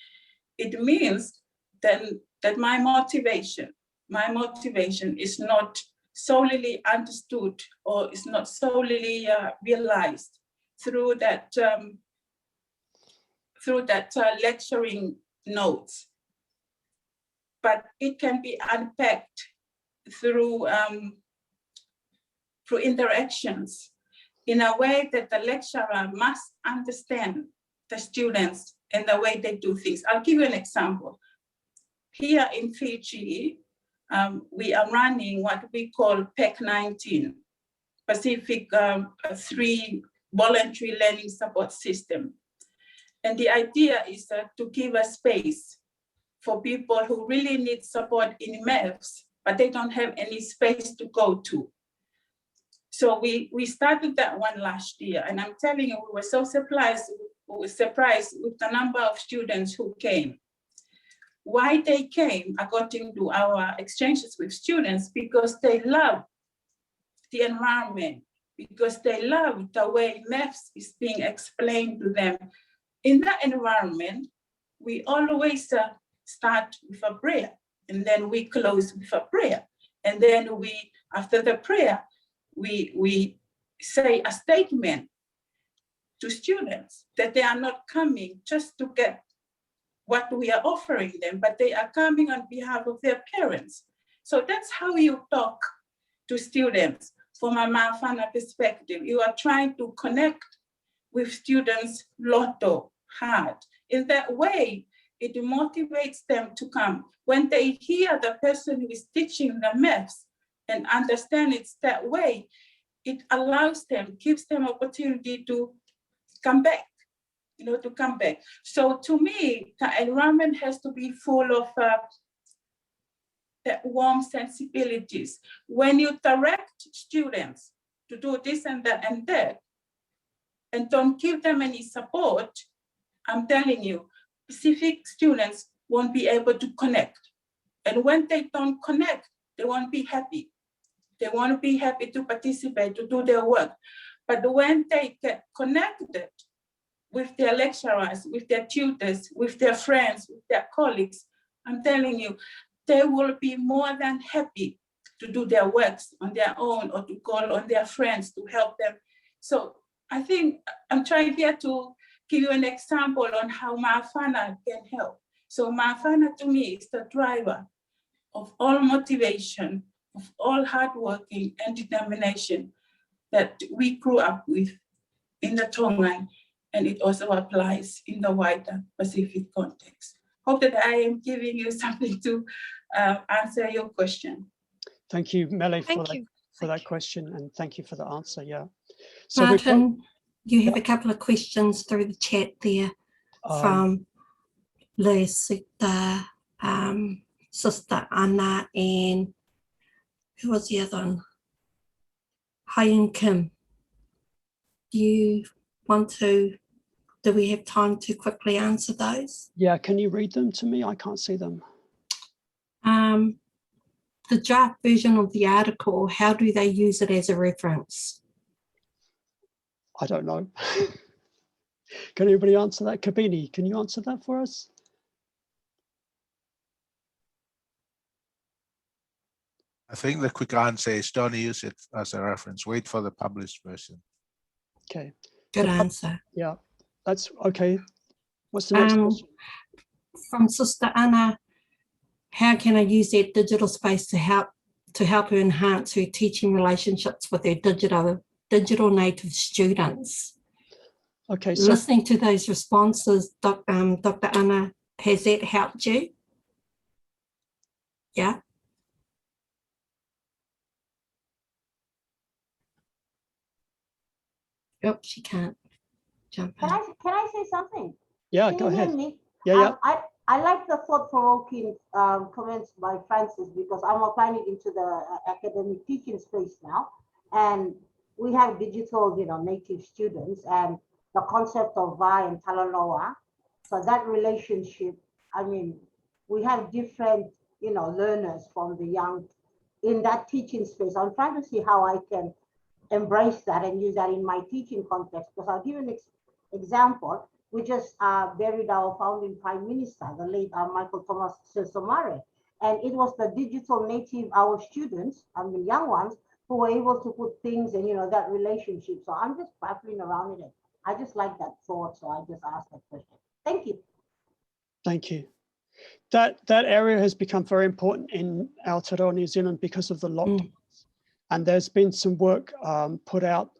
It means that my motivation is not solely understood or is not solely realized through that lecturing notes, but it can be unpacked through interactions in a way that the lecturer must understand the students and the way they do things. I'll give you an example. Here in Fiji, we are running what we call PEC 19, Pacific 3 Voluntary Learning Support System. And the idea is to give a space for people who really need support in maths, but they don't have any space to go to. So we started that one last year, and I'm telling you, we were so surprised. We were surprised with the number of students who came. Why they came, according to our exchanges with students, because they love the environment, because they love the way maths is being explained to them. In that environment, we always start with a prayer, and then we close with a prayer. And then after the prayer, we say a statement to students that they are not coming just to get what we are offering them, but they are coming on behalf of their parents. So that's how you talk to students from a Mafana perspective. You are trying to connect with students' lotto hard. In that way, it motivates them to come. When they hear the person who is teaching the maths and understand it's that way, it allows them, gives them opportunity to come back. To come back. So to me, the environment has to be full of that warm sensibilities. When you direct students to do this and that and that, and don't give them any support, I'm telling you, Pacific students won't be able to connect. And when they don't connect, they won't be happy. They won't be happy to participate, to do their work. But when they get connected with their lecturers, with their tutors, with their friends, with their colleagues, I'm telling you, they will be more than happy to do their works on their own or to call on their friends to help them. So I think I'm trying here to give you an example on how Mafana can help. So Mafana to me is the driver of all motivation, of all hard working and determination that we grew up with in the Tongan, and it also applies in the wider Pacific context. Hope that I am giving you something to answer your question. Thank you, Mele, for that question, and thank you for the answer. Yeah. So Martyn, you have a couple of questions through the chat there from Sita, Sister Anna, and who was the other one? Hyun Kim. Do we have time to quickly answer those? Yeah, can you read them to me? I can't see them. The draft version of the article, how do they use it as a reference? I don't know. Can anybody answer that? Kabini, can you answer that for us? I think the quick answer is don't use it as a reference. Wait for the published version. Okay. Good answer. Yeah, that's okay. What's the next question? From Sister Anna, how can I use that digital space to help her enhance her teaching relationships with her digital native students? Okay, so listening to those responses, Dr. Anna, has that helped you? Yeah. Oh, she can't jump in. Can I say something? Yeah, Can go you hear ahead. me? Yeah, yeah. I like the thought-provoking comments by Francis, because I'm applying it into the academic teaching space now. And we have digital, native students, and the concept of VUW and Talanoa. So that relationship, I mean, we have different, learners from the young in that teaching space. I'm trying to see how I can embrace that and use that in my teaching context, because I'll give an example. We just buried our founding prime minister, the late Michael Thomas Sesomare. And it was the digital native, our students, young ones, who were able to put things in, that relationship. So I'm just baffling around in it. I just like that thought, so I just asked that question. Thank you. Thank you. That area has become very important in Aotearoa New Zealand because of the lockdowns. And there's been some work put out.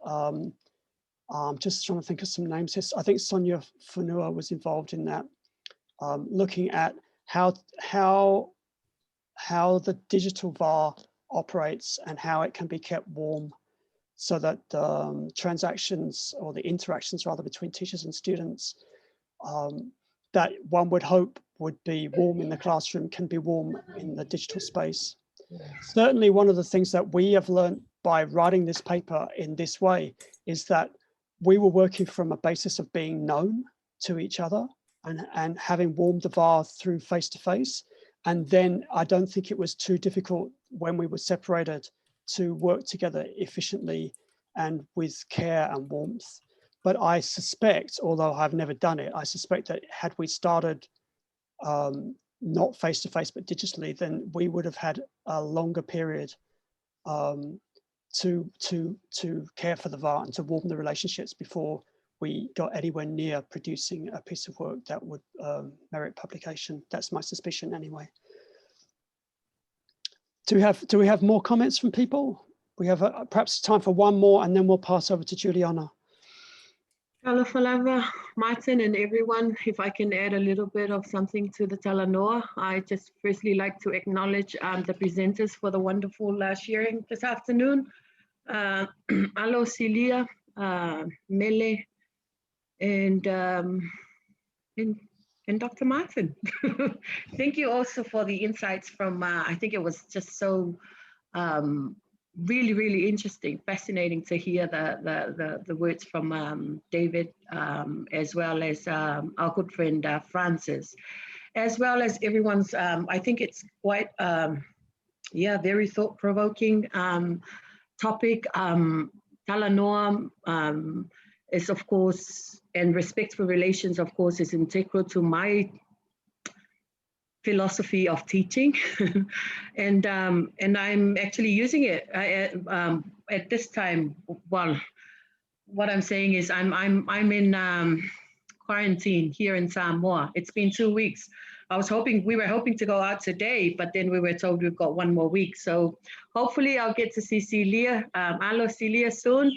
Just trying to think of some names. I think Sonia Finau was involved in that, looking at how the digital VUW operates and how it can be kept warm, so that transactions, or the interactions rather, between teachers and students that one would hope would be warm in the classroom can be warm in the digital space. Certainly one of the things that we have learned by writing this paper in this way is that we were working from a basis of being known to each other and having warmed the VUW through face-to-face. And then I don't think it was too difficult when we were separated to work together efficiently and with care and warmth. But I suspect, although I've never done it, I suspect that had we started not face-to-face but digitally, then we would have had a longer period to care for the VUW and to warm the relationships before we got anywhere near producing a piece of work that would merit publication. That's my suspicion anyway. Do we have more comments from people? We have perhaps time for one more, and then we'll pass over to Juliana. Talafalava, Martyn and everyone, if I can add a little bit of something to the Talanoa, I just firstly like to acknowledge the presenters for the wonderful sharing this afternoon. Alo Silia, Mele, and Dr. Martyn. Thank you also for the insights from, I think it was just so really, really interesting, fascinating to hear the words from David, as well as our good friend Francis, as well as everyone's, I think it's quite, very thought-provoking topic. Talanoa is, of course, and respectful relations, of course, is integral to my philosophy of teaching, and I'm actually using it at this time. Well, what I'm saying is I'm in quarantine here in Samoa. It's been 2 weeks. We were hoping to go out today, but then we were told we've got 1 more week. So hopefully I'll get to see Silia, alo Silia soon.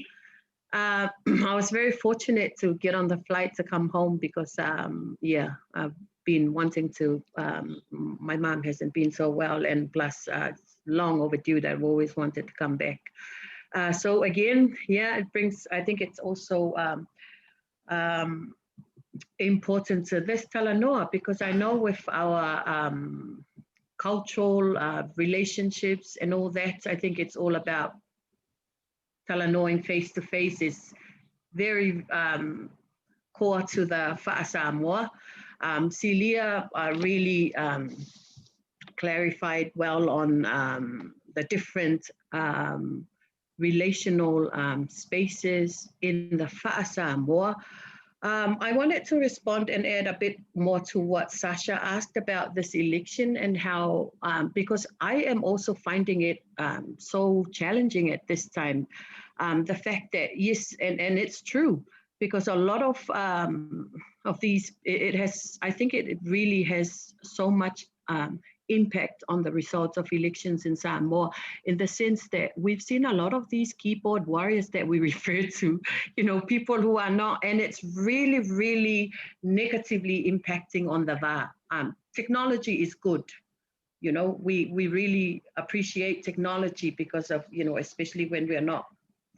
I was very fortunate to get on the flight to come home because, I've been wanting to, my mom hasn't been so well, and plus it's long overdue that I've always wanted to come back. So again, it brings, I think it's also important to this Talanoa, because I know with our cultural relationships and all that, I think it's all about Talanoing face-to-face is very core to the Fa'a Samoa. Silia really clarified well on the different relational spaces in the Fa'a Samoa. I wanted to respond and add a bit more to what Sasha asked about this election and how, because I am also finding it so challenging at this time. The fact that, yes, and it's true, because a lot of these, I think it really has so much impact on the results of elections in Samoa, in the sense that we've seen a lot of these keyboard warriors that we refer to, people who are not, and it's really, really negatively impacting on the VUW. Technology is good. We really appreciate technology because of, especially when we're not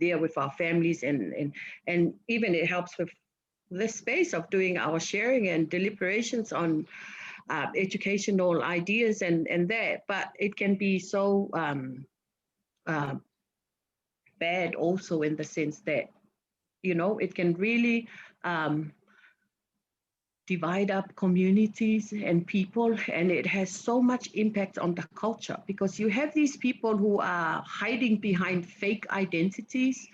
there with our families, and even it helps with this space of doing our sharing and deliberations on educational ideas and that, but it can be so bad also in the sense that, you know, it can really divide up communities and people, and it has so much impact on the culture, because you have these people who are hiding behind fake identities,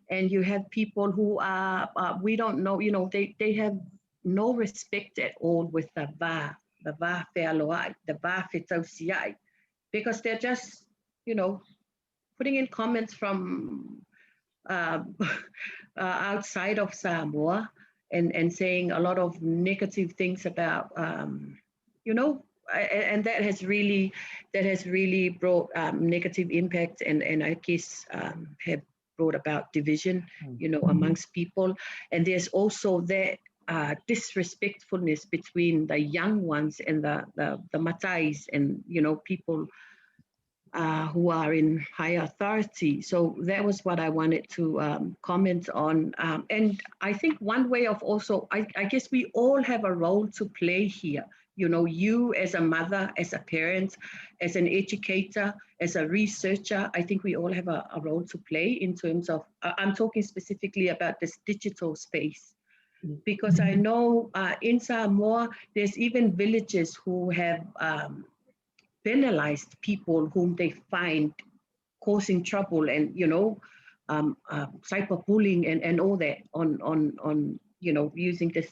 and you have people who are, we don't know, you know, they have no respect at all with the VA Whealoai, the VA Whetausiai, because they're just, you know, putting in comments from outside of Samoa, and saying a lot of negative things about, you know, and that has really brought negative impact, and I guess have brought about division, you know, amongst people. And there's also that disrespectfulness between the young ones and the matais, and, you know, people who are in higher authority. So that was what I wanted to comment on. And I think one way of also, I guess we all have a role to play here. You know, you as a mother, as a parent, as an educator, as a researcher, I think we all have a role to play in terms of, I'm talking specifically about this digital space. Because I know in Samoa, there's even villages who have penalized people whom they find causing trouble, and, you know, cyberbullying and all that on you know, using this,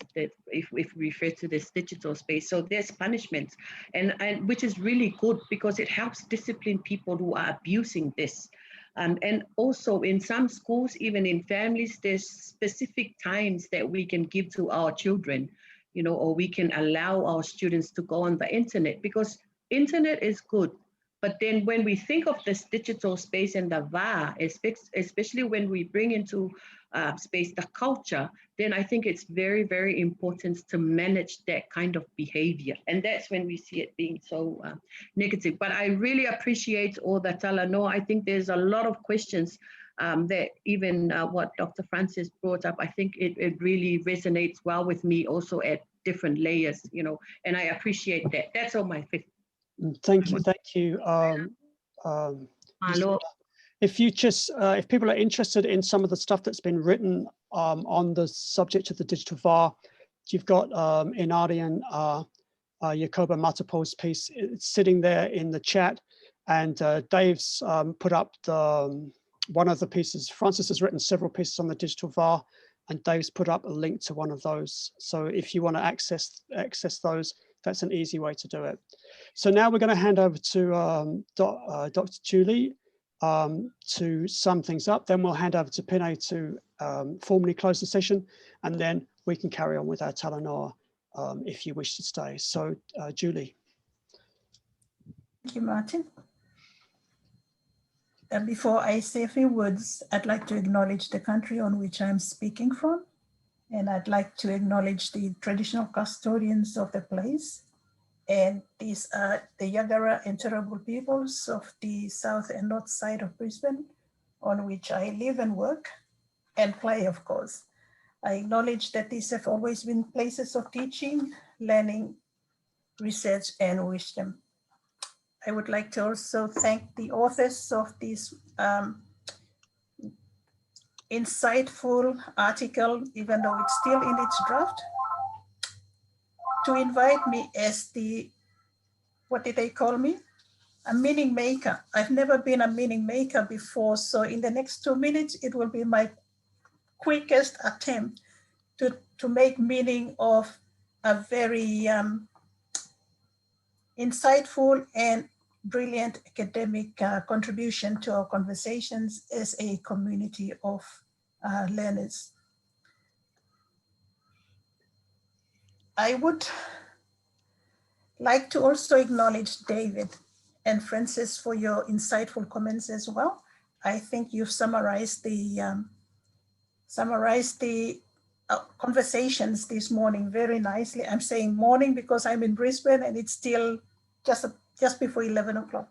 if we refer to this digital space. So there's punishments, and which is really good, because it helps discipline people who are abusing this. And also in some schools, even in families, there's specific times that we can give to our children, you know, or we can allow our students to go on the internet, because internet is good. But then when we think of this digital space and the VA, especially when we bring into space the culture, then I think it's very, very important to manage that kind of behavior. And that's when we see it being so negative. But I really appreciate all the Talanoa. I think there's a lot of questions that even what Dr. Francis brought up, I think it really resonates well with me also at different layers, you know, and I appreciate that. That's all my fifth. Thank you. If you just, if people are interested in some of the stuff that's been written on the subject of the digital VAR, you've got Inari and Jacoba Matapo's piece. It's sitting there in the chat, and Dave's put up one of the pieces. Francis has written several pieces on the digital VAR, and Dave's put up a link to one of those. So if you want to access those, that's an easy way to do it. So now we're going to hand over to Dr. Julie to sum things up. Then we'll hand over to Pine to formally close the session, and then we can carry on with our Talanoa if you wish to stay. So Julie. Thank you, Martyn. And before I say a few words, I'd like to acknowledge the country on which I'm speaking from. And I'd like to acknowledge the traditional custodians of the place. And these are the Yagara and Turrbal peoples of the south and north side of Brisbane, on which I live and work and play, of course. I acknowledge that these have always been places of teaching, learning, research, and wisdom. I would like to also thank the authors of this insightful article, even though it's still in its draft, to invite me as the, what did they call me? A meaning maker. I've never been a meaning maker before, so in the next 2 minutes, it will be my quickest attempt to make meaning of a very insightful and brilliant academic contribution to our conversations as a community of learners. I would like to also acknowledge David and Francis for your insightful comments as well. I think you've summarized the conversations this morning very nicely. I'm saying morning because I'm in Brisbane and it's still just before 11 o'clock.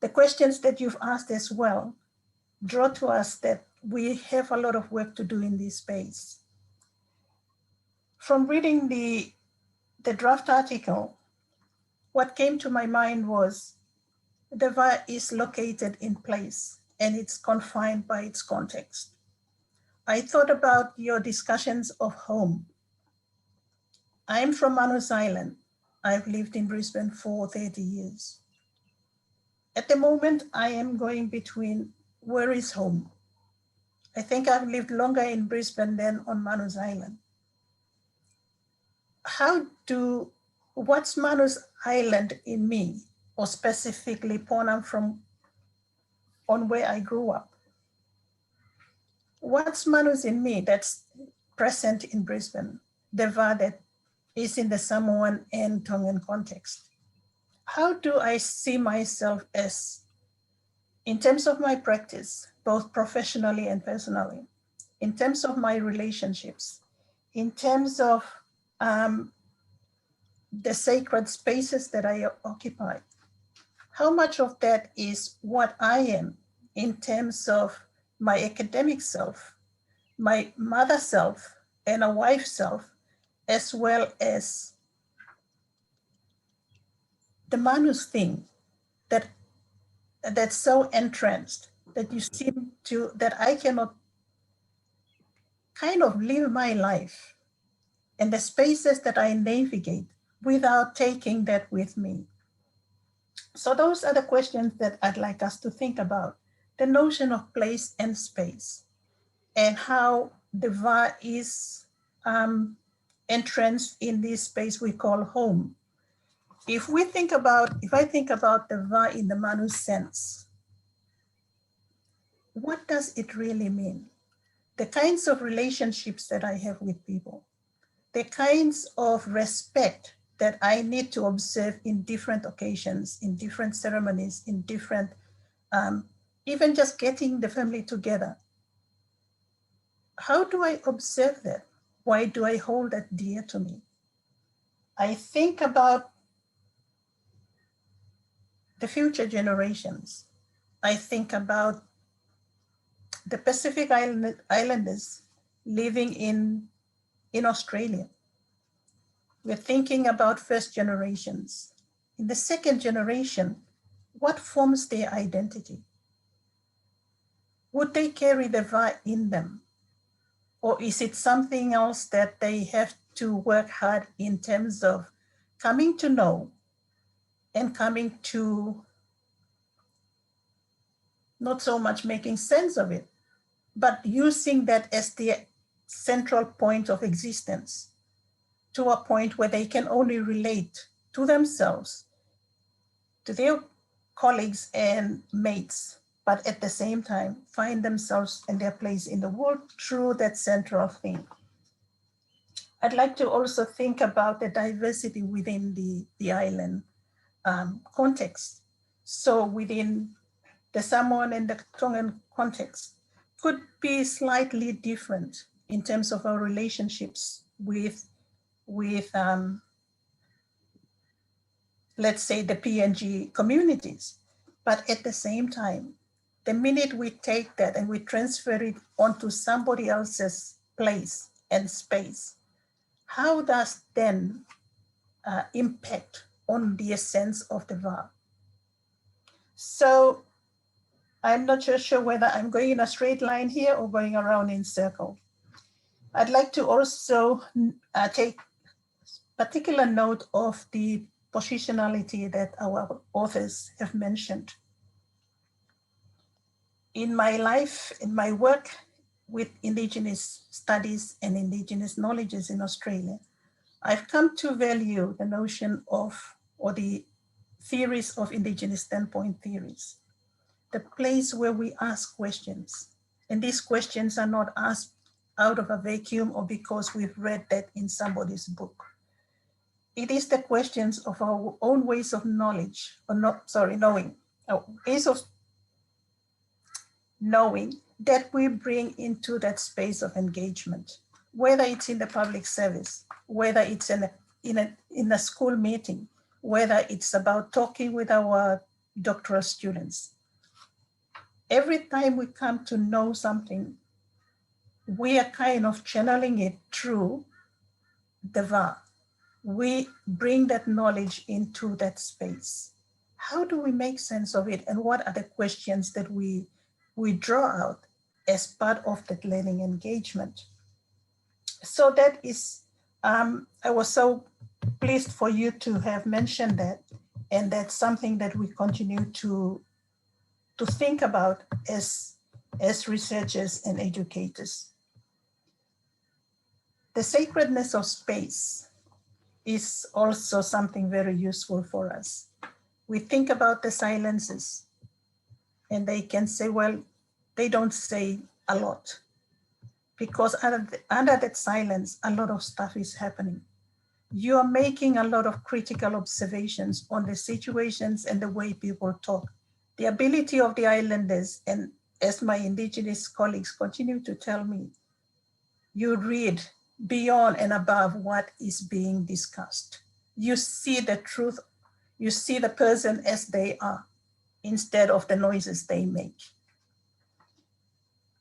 The questions that you've asked as well draw to us that we have a lot of work to do in this space. From reading the the draft article, what came to my mind was the VUW is located in place and it's confined by its context. I thought about your discussions of home. I'm from Manus Island. I've lived in Brisbane for 30 years. At the moment, I am going between where is home. I think I've lived longer in Brisbane than on Manus Island. What's Manus Island in me, or specifically Ponam on where I grew up? What's Manus in me that's present in Brisbane, the VUW that is in the Samoan and Tongan context? How do I see myself as, in terms of my practice, both professionally and personally, in terms of my relationships, in terms of the sacred spaces that I occupy? How much of that is what I am in terms of my academic self, my mother self, and a wife self, as well as the Manus thing that's so entrenched that you seem to, that I cannot kind of live my life and the spaces that I navigate without taking that with me. So those are the questions that I'd like us to think about. The notion of place and space and how the VUW is entrenched in this space we call home. If I think about the VUW in the Manus sense, what does it really mean? The kinds of relationships that I have with people, the kinds of respect that I need to observe in different occasions, in different ceremonies, in different, even just getting the family together. How do I observe that? Why do I hold that dear to me? I think about the future generations. I think about the Pacific Islanders living in Australia. We're thinking about first generations. In the second generation, what forms their identity? Would they carry the VUW in them? Or is it something else that they have to work hard in terms of coming to know and coming to not so much making sense of it, but using that as their central point of existence, to a point where they can only relate to themselves, to their colleagues and mates, but at the same time find themselves and their place in the world through that central thing. I'd like to also think about the diversity within the island context. So within the Samoan and the Tongan context could be slightly different in terms of our relationships with let's say the PNG communities. But at the same time, the minute we take that and we transfer it onto somebody else's place and space, how does then impact on the essence of the VUW? So I'm not sure whether I'm going in a straight line here or going around in circle. I'd like to also take particular note of the positionality that our authors have mentioned. In my life, in my work with Indigenous studies and Indigenous knowledges in Australia, I've come to value the notion of, or the theories of Indigenous standpoint theories, the place where we ask questions. And these questions are not asked out of a vacuum or because we've read that in somebody's book. It is the questions of our own ways of knowledge, or not, sorry, knowing, ways of knowing that we bring into that space of engagement, whether it's in the public service, whether it's in a school meeting, whether it's about talking with our doctoral students. Every time we come to know something, we are kind of channeling it through the VUW. we bring that knowledge into that space. How do we make sense of it? And what are the questions that we draw out as part of that learning engagement? So that is, I was so pleased for you to have mentioned that. And that's something that we continue to think about as researchers and educators. The sacredness of space is also something very useful for us. We think about the silences, and they can say, well, they don't say a lot, because under that silence, a lot of stuff is happening. You are making a lot of critical observations on the situations and the way people talk. The ability of the islanders, and as my Indigenous colleagues continue to tell me, you read beyond and above what is being discussed. You see the truth, you see the person as they are, instead of the noises they make.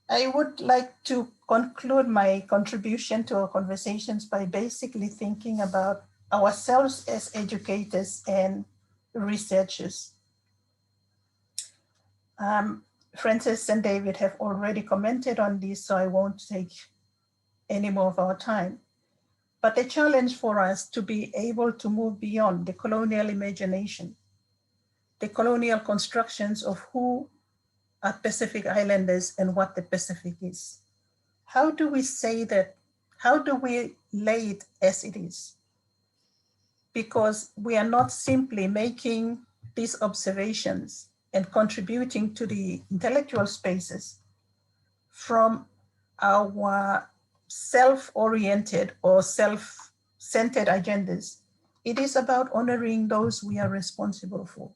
I would like to conclude my contribution to our conversations by basically thinking about ourselves as educators and researchers. Frances and David have already commented on this, so I won't take any more of our time. But the challenge for us to be able to move beyond the colonial imagination, the colonial constructions of who are Pacific Islanders and what the Pacific is. How do we say that? How do we lay it as it is? Because we are not simply making these observations and contributing to the intellectual spaces from our self-oriented or self-centered agendas. It is about honoring those we are responsible for.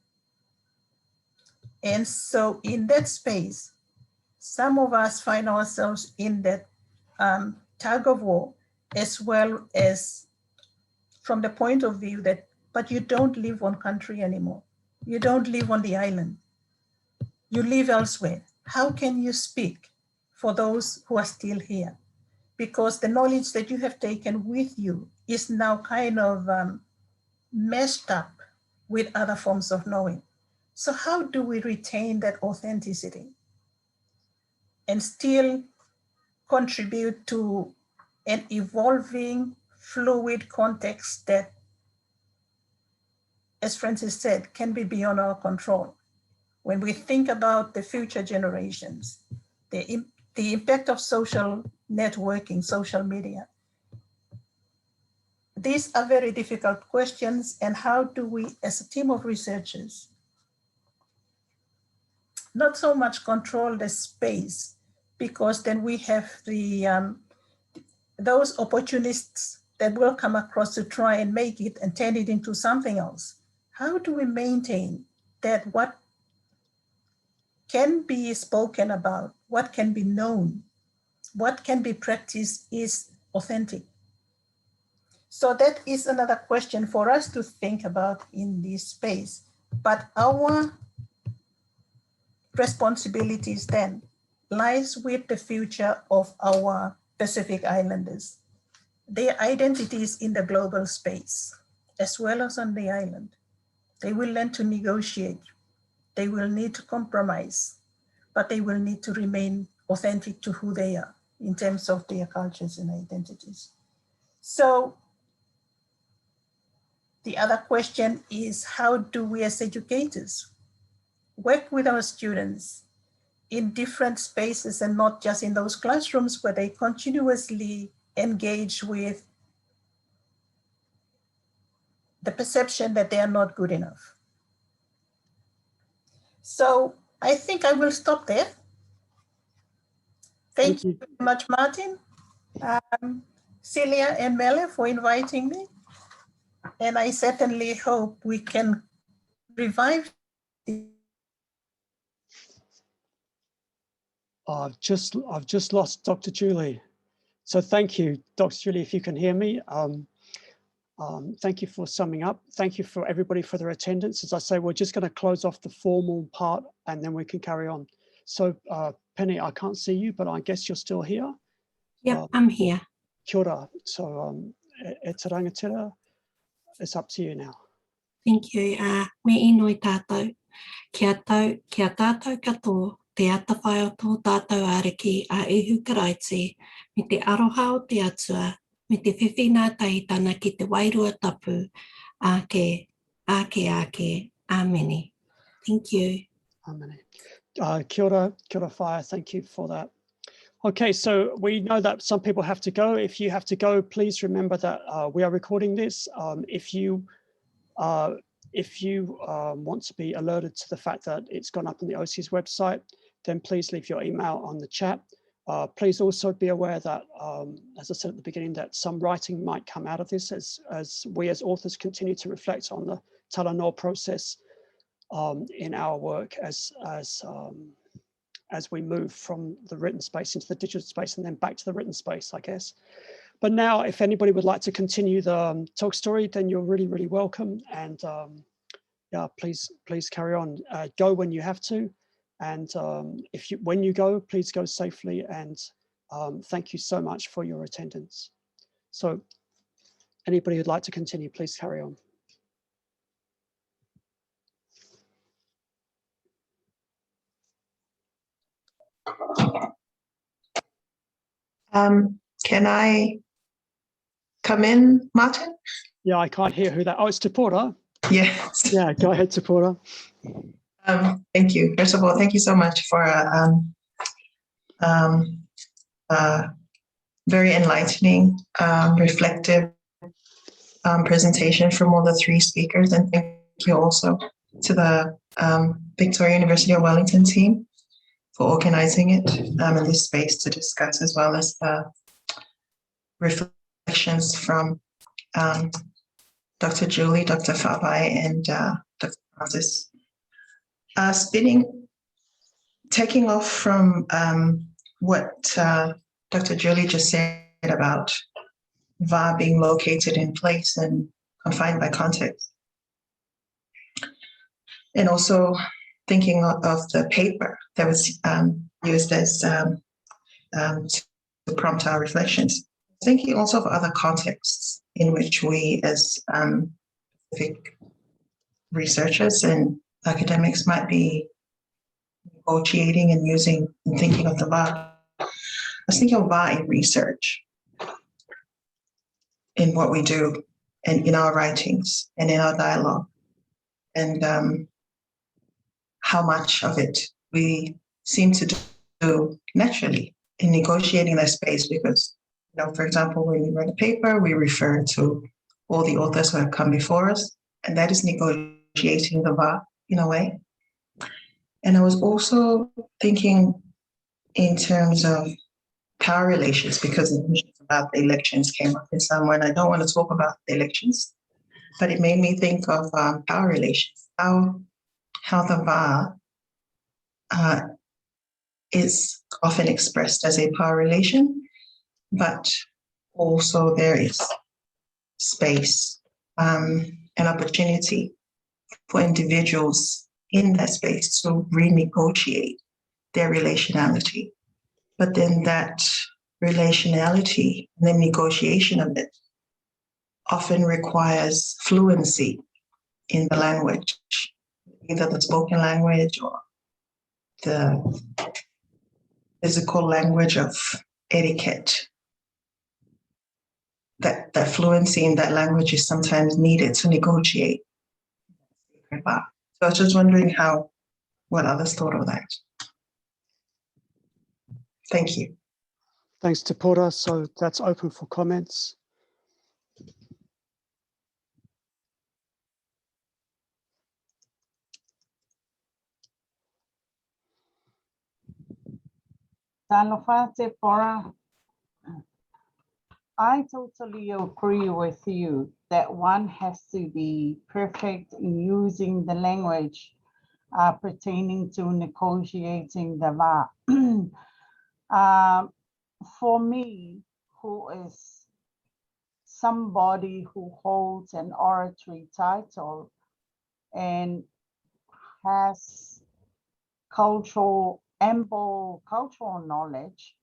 And so in that space, some of us find ourselves in that tug of war, as well as from the point of view that, but you don't live on country anymore. You don't live on the island. You live elsewhere. How can you speak for those who are still here? Because the knowledge that you have taken with you is now kind of meshed up with other forms of knowing. So how do we retain that authenticity and still contribute to an evolving, fluid context that, as Francis said, can be beyond our control? When we think about the future generations, the impact of social networking, social media, these are very difficult questions. And how do we, as a team of researchers, not so much control the space, because then we have the those opportunists that will come across to try and make it and turn it into something else. How do we maintain that what can be spoken about, what can be known, what can be practiced is authentic? So that is another question for us to think about in this space. But our responsibilities then lies with the future of our Pacific Islanders, their identities in the global space, as well as on the island. They will learn to negotiate. They will need to compromise, but they will need to remain authentic to who they are in terms of their cultures and identities. So the other question is, how do we as educators work with our students in different spaces and not just in those classrooms where they continuously engage with the perception that they are not good enough? So I think I will stop there. Thank you very much, Martyn, Silia and Mele for inviting me. And I certainly hope we can revive. I've just lost Dr. Julie. So thank you, Dr. Julie, if you can hear me. Thank you for summing up. Thank you for everybody for their attendance. As I say, we're just going to close off the formal part and then we can carry on. So Penny, I can't see you, but I guess you're still here. Yep, I'm here. Kia ora. So e te rangatira, it's up to you now. Thank you. Me ino I tātou. Kia tātou katoa, te atawhai o tō tātou ariki a ihu karaiti, me te aroha o te atua, me te whiwhina taitana ki te wairua tapu, ake, amene. Thank you. Amene. Kia ora whaia, thank you for that. Okay, so we know that some people have to go. If you have to go, please remember that we are recording this. If you want to be alerted to the fact that it's gone up on the OCIES website, then please leave your email on the chat. Please also be aware that, as I said at the beginning, that some writing might come out of this as we as authors continue to reflect on the Talanoa process in our work as we move from the written space into the digital space and then back to the written space, I guess. But now, if anybody would like to continue the Tok Stori, then you're really, really welcome. And yeah, please carry on. Go when you have to. And when you go, please go safely. And thank you so much for your attendance. So anybody who'd like to continue, please carry on. Can I come in, Martyn? Yeah, I can't hear who that. Oh, it's Te Paea. Yes. Yeah, go ahead, Te Paea. Thank you. First of all, thank you so much for very enlightening, reflective presentation from all the three speakers. And thank you also to the Victoria University of Wellington team for organizing it in this space to discuss, as well as reflections from Dr. Julie, Dr. Fabai, and Dr. Francis. Taking off from what Dr. Julie just said about VUW being located in place and confined by context. And also thinking of the paper that was used as to prompt our reflections. Thinking also of other contexts in which we as specific researchers and academics might be negotiating and using and thinking of the VUW. I was thinking of VUW in research, in what we do and in our writings and in our dialogue, and how much of it we seem to do naturally in negotiating that space, because, you know, for example, when we write a paper, we refer to all the authors who have come before us, and that is negotiating the VUW in a way. And I was also thinking in terms of power relations, because the question about the elections came up in some way, and I don't want to talk about the elections, but it made me think of power relations, how the VUW is often expressed as a power relation, but also there is space and opportunity for individuals in that space to renegotiate their relationality. But then that relationality and the negotiation of it often requires fluency in the language, either the spoken language or the physical language of etiquette. That fluency in that language is sometimes needed to negotiate. So I was just wondering what others thought of that. Thank you. Thanks, Te Paea. So that's open for comments. Talofa Te Paea. I totally agree with you that one has to be perfect in using the language pertaining to negotiating the VUW. For me, who is somebody who holds an oratory title and has ample cultural knowledge,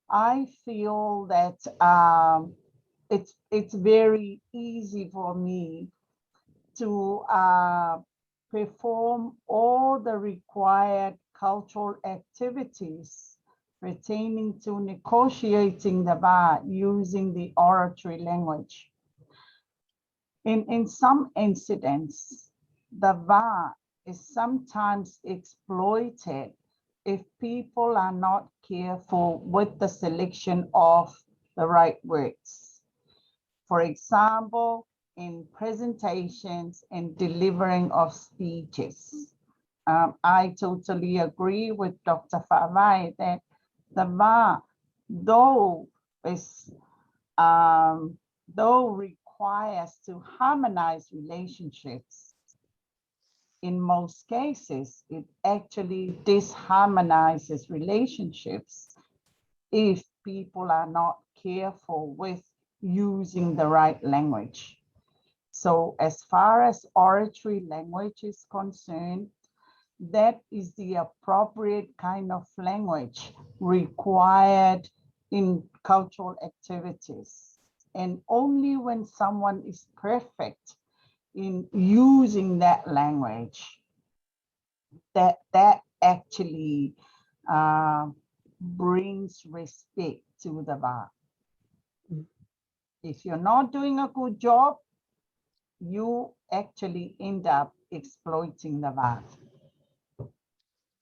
I feel that it's very easy for me to perform all the required cultural activities pertaining to negotiating the va using the oratory language. In some incidents, the va is sometimes exploited if people are not careful with the selection of the right words. For example, in presentations and delivering of speeches. I totally agree with Dr. Fa'avai that the va, though requires to harmonize relationships, in most cases, it actually disharmonizes relationships if people are not careful with using the right language. So as far as oratory language is concerned, that is the appropriate kind of language required in cultural activities. And only when someone is perfect in using that language, that actually brings respect to the va. If you're not doing a good job, you actually end up exploiting the va.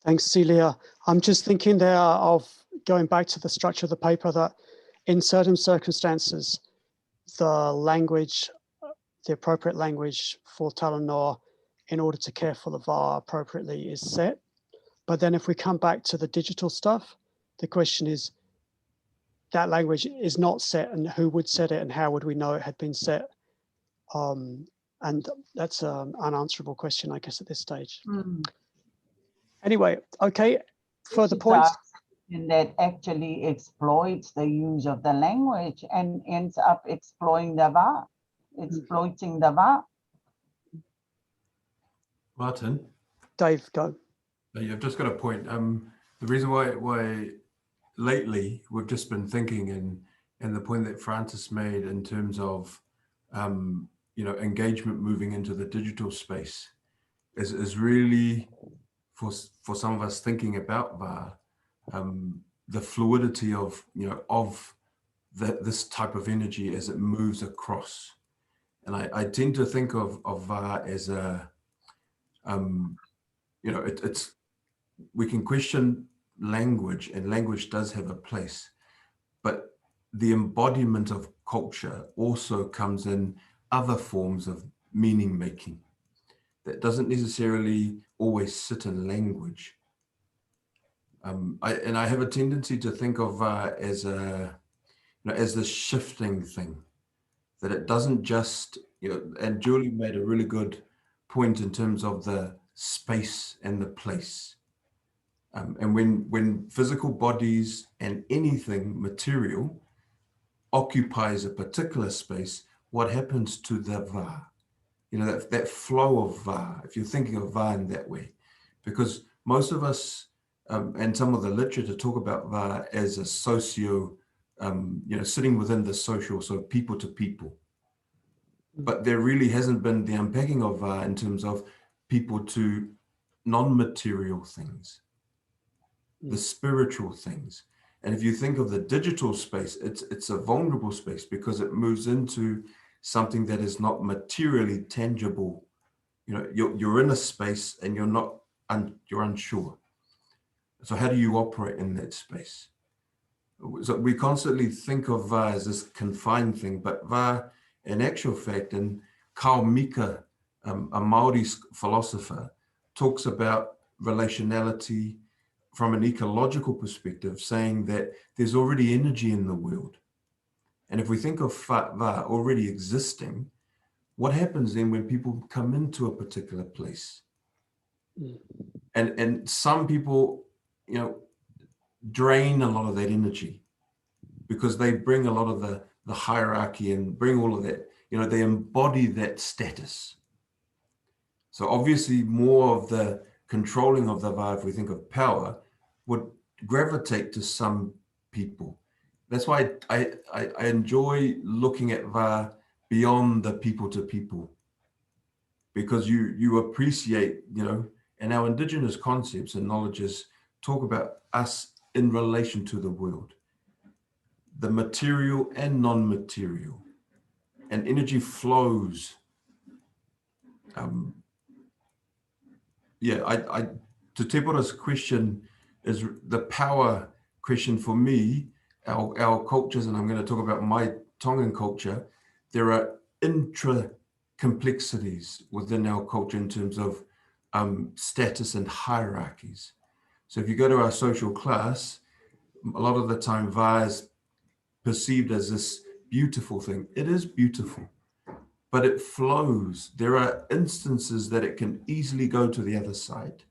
Thanks, Silia. I'm just thinking there of going back to the structure of the paper, that in certain circumstances, the language, the appropriate language for Talanoa in order to care for the va appropriately is set. But then if we come back to the digital stuff, the question is, that language is not set, and who would set it and how would we know it had been set? And that's an unanswerable question, I guess, at this stage. Anyway, okay, further points. And that actually exploits the use of the language and ends up exploiting the va, exploiting the va. Martyn? Dave, go. I've just got a point. The reason why lately we've just been thinking, and the point that Francis made in terms of engagement moving into the digital space is really for some of us thinking about va, the fluidity of this type of energy as it moves across. And I tend to think of va as a we can question language, and language does have a place, but the embodiment of culture also comes in other forms of meaning making that doesn't necessarily always sit in language. I have a tendency to think of as the shifting thing, that it doesn't just, and Julie made a really good point in terms of the space and the place. And when physical bodies and anything material occupies a particular space, what happens to the va? That flow of va, if you're thinking of va in that way, because most of us and some of the literature talk about va as a socio, sitting within the social, so people to people. But there really hasn't been the unpacking of va in terms of people to non-material things, the spiritual things. And if you think of the digital space, it's a vulnerable space because it moves into something that is not materially tangible. You're in a space and you're unsure. So how do you operate in that space? So we constantly think of va as this confined thing, but va, in actual fact, and Kao Mika, a Māori philosopher, talks about relationality from an ecological perspective, saying that there's already energy in the world. And if we think of va already existing, what happens then when people come into a particular place? And some people, drain a lot of that energy because they bring a lot of the hierarchy and bring all of that, they embody that status. So obviously more of the controlling of the va, if we think of power, would gravitate to some people. that's why I enjoy looking at VUW beyond the people to people, because you appreciate, you know, and our indigenous concepts and knowledges talk about us in relation to the world, the material and non-material, and energy flows. Yeah, to Tepora's question is the power question for me. Our cultures, and I'm going to talk about my Tongan culture, there are intra-complexities within our culture in terms of status and hierarchies. So if you go to our social class, a lot of the time VUW is perceived as this beautiful thing. It is beautiful, but it flows. There are instances that it can easily go to the other side,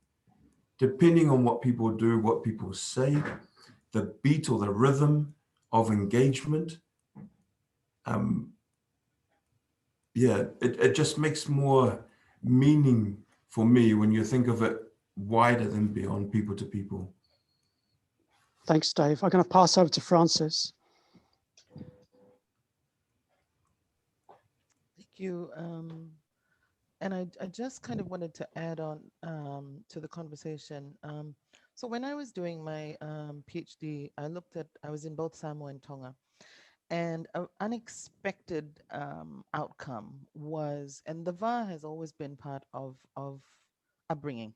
depending on what people do, what people say, the beat or the rhythm of engagement. Yeah, it just makes more meaning for me when you think of it wider than beyond people to people. Thanks, Dave. I'm going to pass over to Francis. Thank you. And I just kind of wanted to add on to the conversation. So when I was doing my PhD, I was in both Samoa and Tonga. And an unexpected outcome was, and the VUW has always been part of upbringing.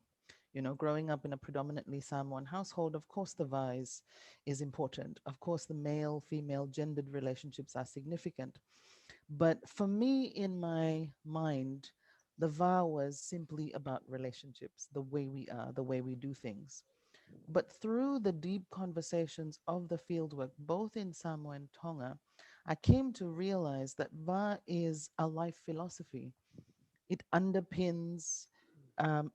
You know, growing up in a predominantly Samoan household, of course, the VUW is important. Of course, the male-female gendered relationships are significant. But for me, in my mind, the VUW was simply about relationships, the way we are, the way we do things. But through the deep conversations of the fieldwork, both in Samoa and Tonga, I came to realize that VUW is a life philosophy. It underpins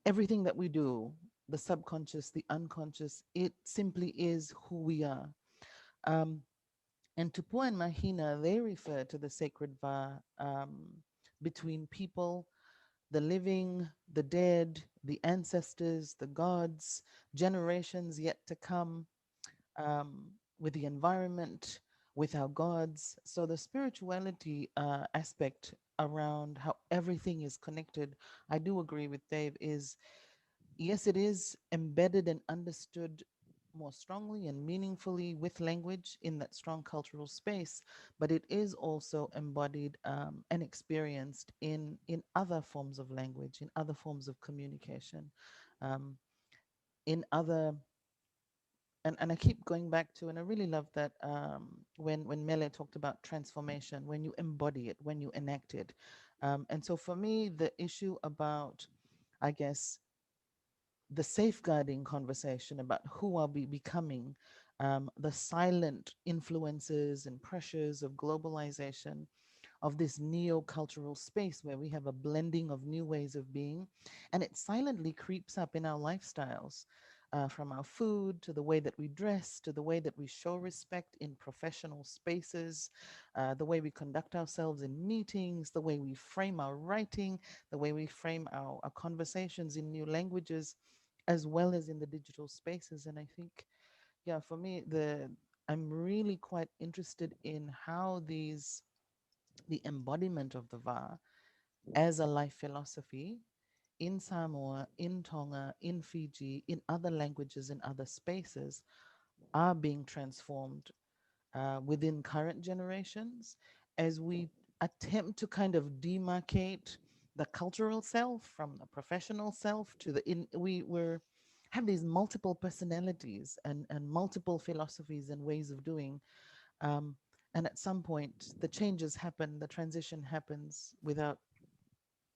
everything that we do, the subconscious, the unconscious. It simply is who we are. And Tupua and Mahina, they refer to the sacred VUW between people, the living, the dead, the ancestors, the gods, generations yet to come, with the environment, with our gods. So the spirituality aspect around how everything is connected, I do agree with Dave, is yes, it is embedded and understood more strongly and meaningfully with language in that strong cultural space, but it is also embodied and experienced in other forms of language, in other forms of communication, in other, and I keep going back to, and I really love that when Mele talked about transformation, when you embody it, when you enact it. And so for me, the issue about, I guess, the safeguarding conversation about who are we becoming, the silent influences and pressures of globalization, of this neo-cultural space where we have a blending of new ways of being, and it silently creeps up in our lifestyles, from our food to the way that we dress, to the way that we show respect in professional spaces, the way we conduct ourselves in meetings, the way we frame our writing, the way we frame our conversations in new languages, as well as in the digital spaces. And I think, yeah, for me, I'm really quite interested in how the embodiment of the VUW as a life philosophy in Samoa, in Tonga, in Fiji, in other languages, in other spaces, are being transformed within current generations as we attempt to kind of demarcate the cultural self from the professional self to we have these multiple personalities and multiple philosophies and ways of doing. And at some point, the changes happen, the transition happens without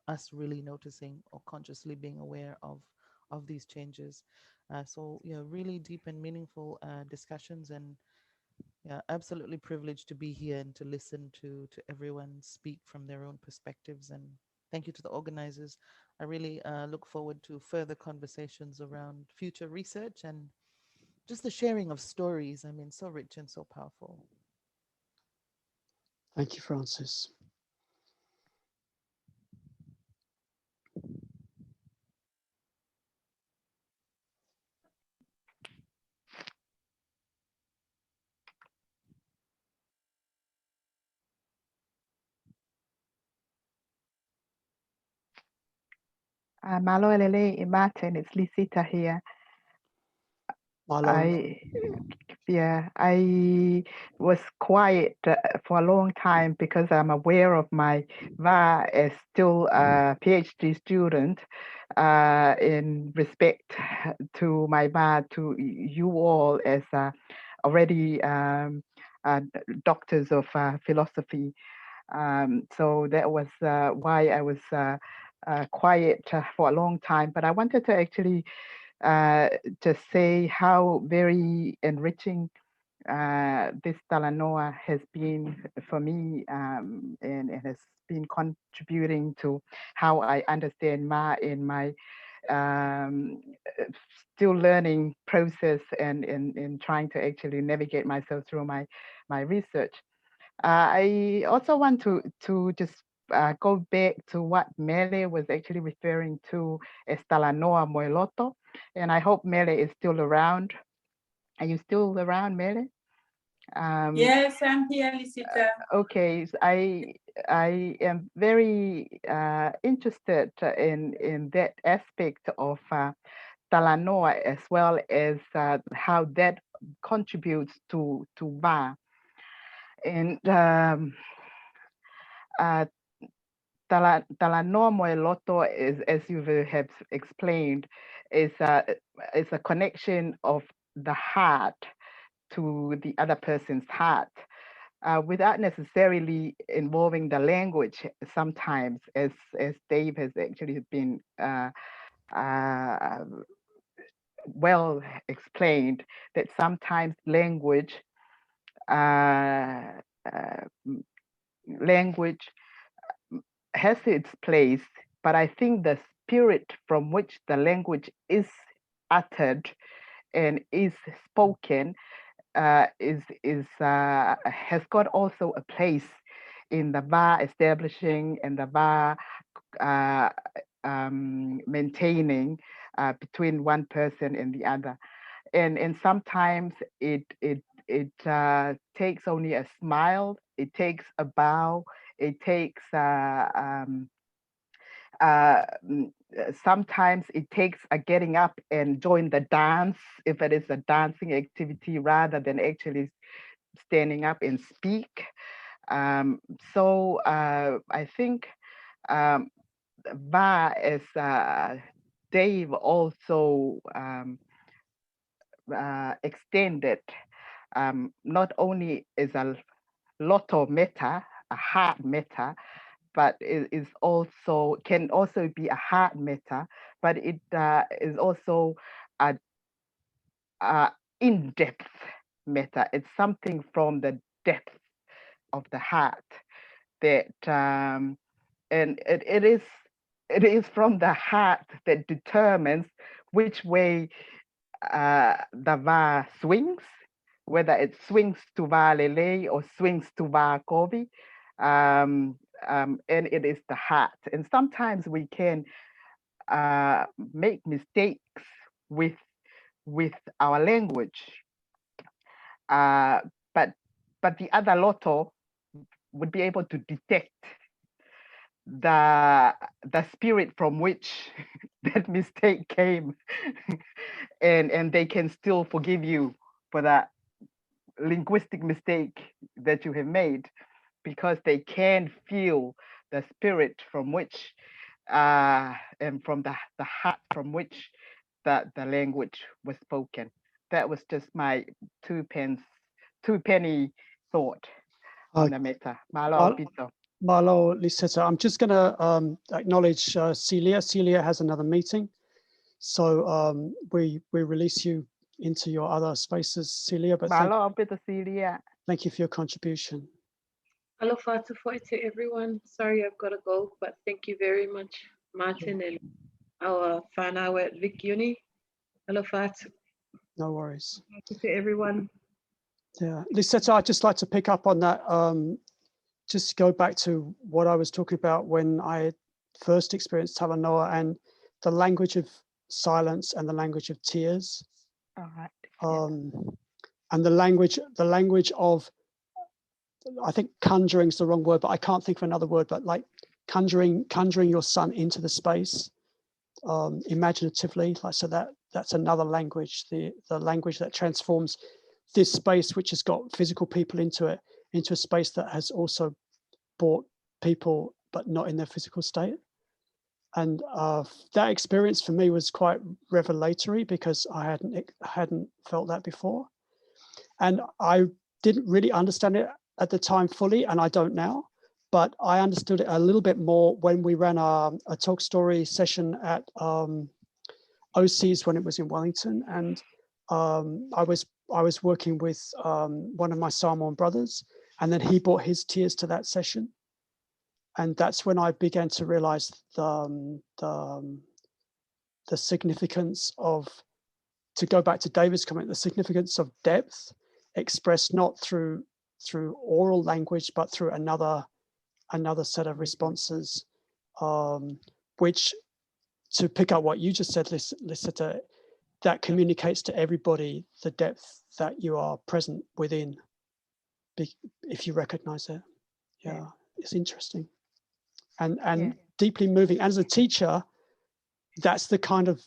us really noticing or consciously being aware of these changes. So, yeah, really deep and meaningful discussions, and yeah, absolutely privileged to be here and to listen to everyone speak from their own perspectives. And thank you to the organizers. I really look forward to further conversations around future research and just the sharing of stories. I mean, so rich and so powerful. Thank you, Francis. Malo Elele and Martin, it's Lisita here. Malo. I was quiet for a long time because I'm aware of my VA as still a PhD student in respect to my VA, to you all as already doctors of philosophy. So that was why I was quiet for a long time. But I wanted to actually just say how very enriching this Talanoa has been for me, and it has been contributing to how I understand Ma in my still learning process and in trying to actually navigate myself through my research. I also want to just go back to what Mele was actually referring to as Talanoa Moeloto, and I hope Mele is still around. Are you still around, Mele? Yes, I'm here, Lisita. Okay, so I am very interested in that aspect of Talanoa, as well as how that contributes to VA. And Talanoa Moeloto is, as you have explained, is a connection of the heart to the other person's heart, without necessarily involving the language. Sometimes, as Dave has actually been well explained, that sometimes language has its place, but I think the spirit from which the language is uttered and is spoken has got also a place in the VA establishing and the VA maintaining between one person and the other, and sometimes it takes only a smile, it takes a bow, it takes sometimes it takes a getting up and join the dance if it is a dancing activity rather than actually standing up and speak. So I think VA, as Dave also extended, not only is a loto meta, a heart meta, but it is also can also be a heart meta, but it is also a in-depth meta. It's something from the depth of the heart that, and it is from the heart that determines which way the VA swings, whether it swings to VA Lele or swings to VA Kobe. And it is the heart. And sometimes we can make mistakes with our language, but the other lotto would be able to detect the spirit from which that mistake came, and they can still forgive you for that linguistic mistake that you have made, because they can feel the spirit from which and from the heart from which the language was spoken. That was just my two penny thought on the matter. Malo Pito. Malo Lisetta, I'm just going to acknowledge Silia. Silia has another meeting, so we release you into your other spaces, Silia. But thank you for your contribution. Alofa to everyone. Sorry, I've got to go, but thank you very much, Martin and our Finau at Vic Uni. Alofa. No worries. Thank you to everyone. Yeah, Lisetta, I'd just like to pick up on that. Just go back to what I was talking about when I first experienced Talanoa and the language of silence and the language of tears. All right. And the language of, I think conjuring is the wrong word, but I can't think of another word, but like conjuring your son into the space imaginatively. Like, so that's another language, the language that transforms this space, which has got physical people into it, into a space that has also brought people, but not in their physical state. And that experience for me was quite revelatory, because I hadn't felt that before. And I didn't really understand it at the time fully, and I don't now, but I understood it a little bit more when we ran a Tok Stori session at OCIES when it was in Wellington. And I was working with one of my Samoan brothers, and then he brought his tears to that session. And that's when I began to realize the significance of, to go back to David's comment, the significance of depth expressed not through oral language, but through another set of responses, which, to pick up what you just said, Lisetta, that communicates to everybody the depth that you are present within, if you recognize it. Yeah, it's interesting and deeply moving. As a teacher, that's the kind of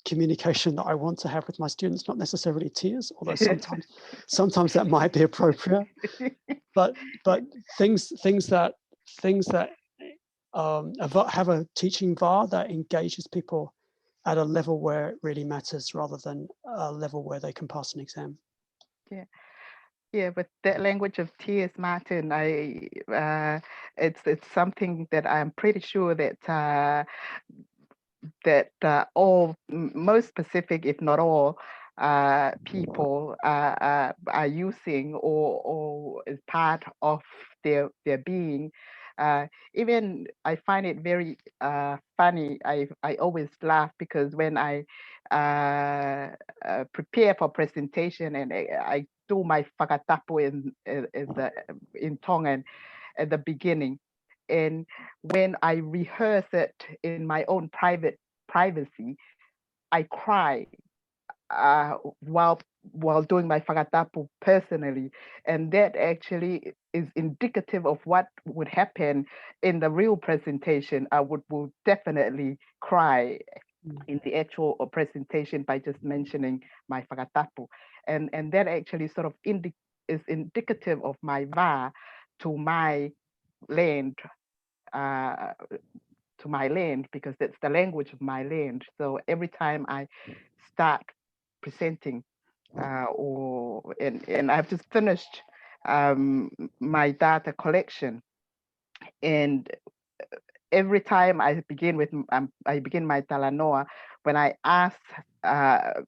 communication that I want to have with my students, not necessarily tears, although sometimes that might be appropriate, but things that have a teaching VUW that engages people at a level where it really matters, rather than a level where they can pass an exam. Yeah, but that language of tears, Martyn, it's something that I'm pretty sure that most Pacific, if not all, people are using or as part of their being. Even I find it very funny. I always laugh, because when I prepare for presentation and I do my whakatapu in Tongan at the beginning, and when I rehearse it in my own privacy, I cry while doing my whakatapu personally. And that actually is indicative of what would happen in the real presentation. I would definitely cry in the actual presentation by just mentioning my whakatapu. And that actually sort of is indicative of my VUW to my land, because that's the language of my land. So every time I start presenting, and I've just finished my data collection, and every time I begin my Talanoa, when I ask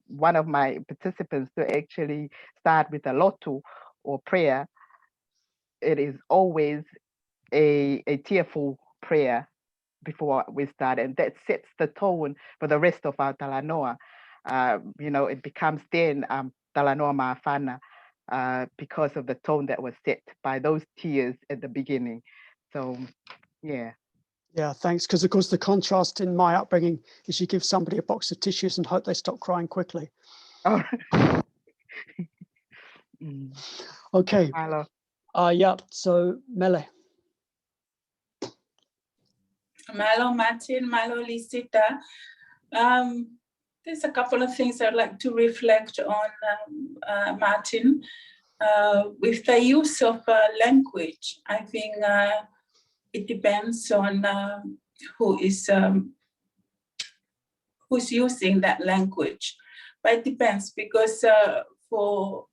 one of my participants to actually start with a lotu or prayer, it is always a tearful prayer before we start, and that sets the tone for the rest of our Talanoa. It becomes then Talanoa Ma'afana because of the tone that was set by those tears at the beginning. So, yeah. Yeah, thanks. Because of course the contrast in my upbringing is you give somebody a box of tissues and hope they stop crying quickly. Oh. Okay. Hello. Yeah. So Mele. Malo, Martyn, Malo, Lisita. There's a couple of things I'd like to reflect on, Martyn. With the use of language, I think it depends on who's using that language. But it depends, because for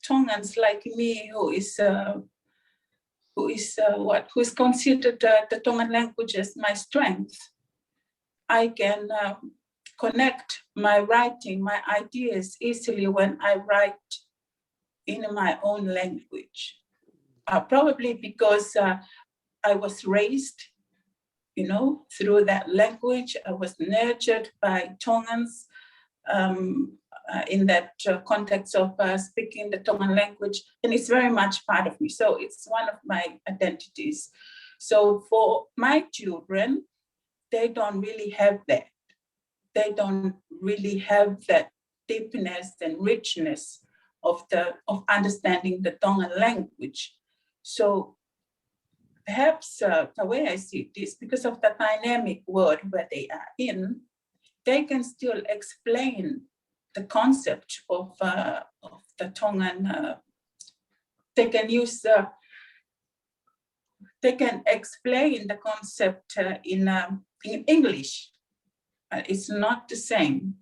Tongans like me, who's considered the Tongan language as my strength, I can connect my writing, my ideas easily when I write in my own language. Probably because I was raised, through that language. I was nurtured by Tongans in that context of speaking the Tongan language, and it's very much part of me. So it's one of my identities. So for my children, they don't really have that. They don't really have that deepness and richness of understanding the Tongan language. So perhaps the way I see this, because of the dynamic world where they are in, they can still explain the concept of the Tongan. They can use, they can explain the concept in English. It's not the same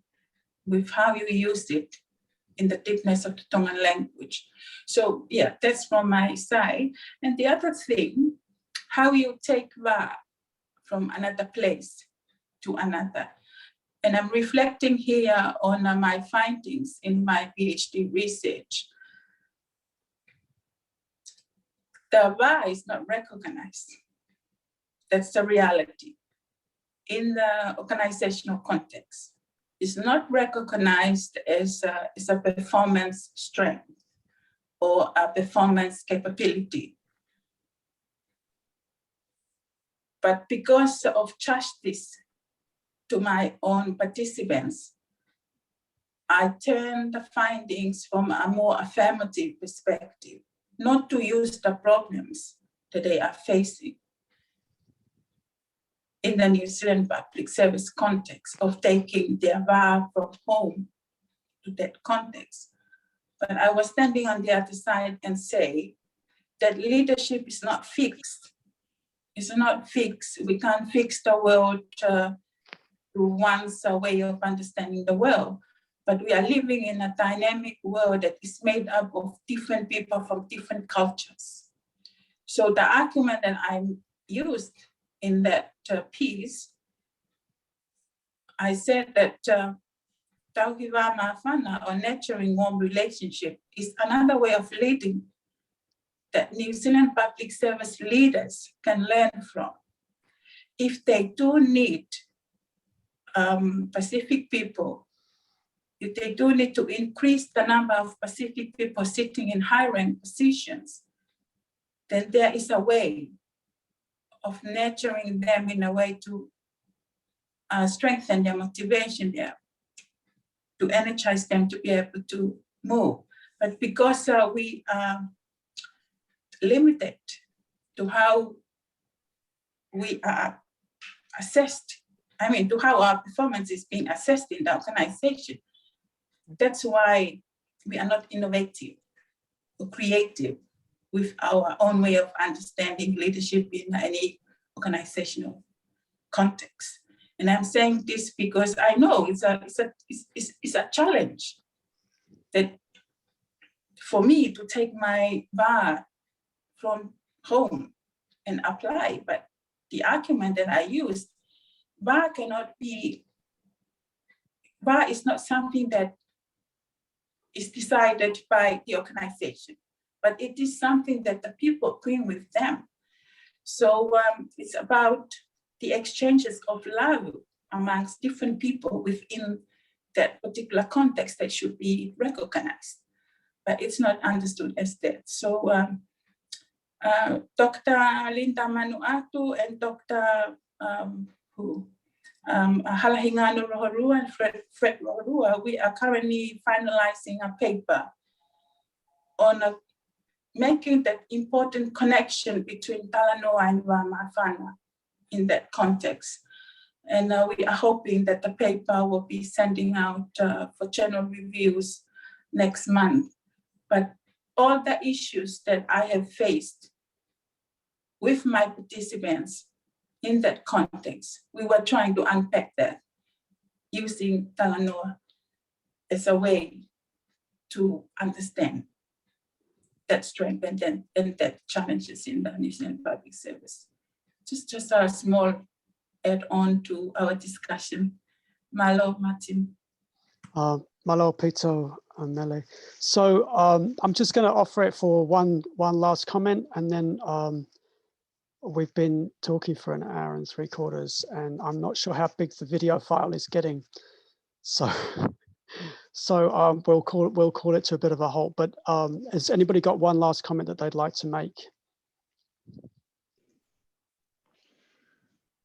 with how you use it in the deepness of the Tongan language. So yeah, that's from my side. And the other thing, how you take va from another place to another. And I'm reflecting here on my findings in my PhD research. The va is not recognized. That's the reality. In the organizational context, it's not recognized as a performance strength or a performance capability. But because of justice to my own participants, I turn the findings from a more affirmative perspective, not to use the problems that they are facing in the New Zealand public service context of taking their va from home to that context. But I was standing on the other side and say that leadership is not fixed. It's not fixed. We can't fix the world through one's way of understanding the world. But we are living in a dynamic world that is made up of different people from different cultures. So the argument that I used in that piece, I said that tauhiwa mawhana, or nurturing warm relationship, is another way of leading that New Zealand public service leaders can learn from. If they do need Pacific people, if they do need to increase the number of Pacific people sitting in high-rank positions, then there is a way of nurturing them in a way to strengthen their motivation there, to energize them to be able to move. But because we are limited to how we are assessed, I mean, to how our performance is being assessed in the organization, that's why we are not innovative or creative with our own way of understanding leadership in any organizational context. And I'm saying this because I know it's a challenge that for me to take my va from home and apply, but the argument that I used, va is not something that is decided by the organization, but it is something that the people bring with them. So it's about the exchanges of love amongst different people within that particular context that should be recognized, but it's not understood as that. So Dr. Linda Manuatu and Dr. Halahingano Rohorua and Fred Rohorua, we are currently finalizing a paper on making that important connection between Talanoa and Mawhana in that context. And we are hoping that the paper will be sending out for general reviews next month. But all the issues that I have faced with my participants in that context, we were trying to unpack that using Talanoa as a way to understand that strength and that challenges in the New Zealand public service. Just a small add-on to our discussion. Malo, Martyn. Malo, Pito, and Mele. So I'm just going to offer it for one last comment, and then we've been talking for 1 hour and 3/4, and I'm not sure how big the video file is getting. So we'll call it to a bit of a halt. But has anybody got one last comment that they'd like to make?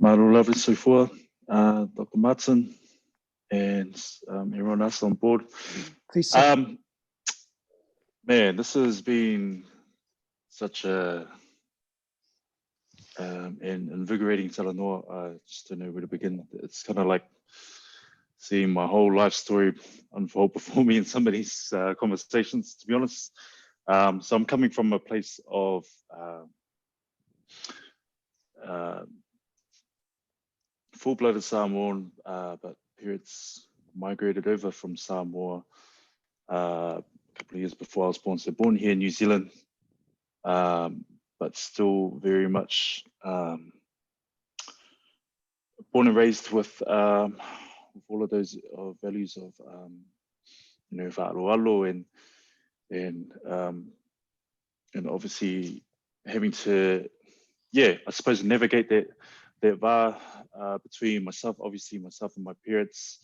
Maru lovely soifua, Dr. Martyn, and everyone else on board. Man, this has been such a and invigorating Talanoa. I just don't know where to begin. It's kind of like seeing my whole life story unfold before me in some of these conversations, to be honest. So I'm coming from a place of full-blooded Samoan, but periods migrated over from Samoa a couple of years before I was born. So born here in New Zealand, but still very much born and raised with all of those values of you know, whāaloalo and obviously having to, yeah, I suppose navigate that wā between myself and my parents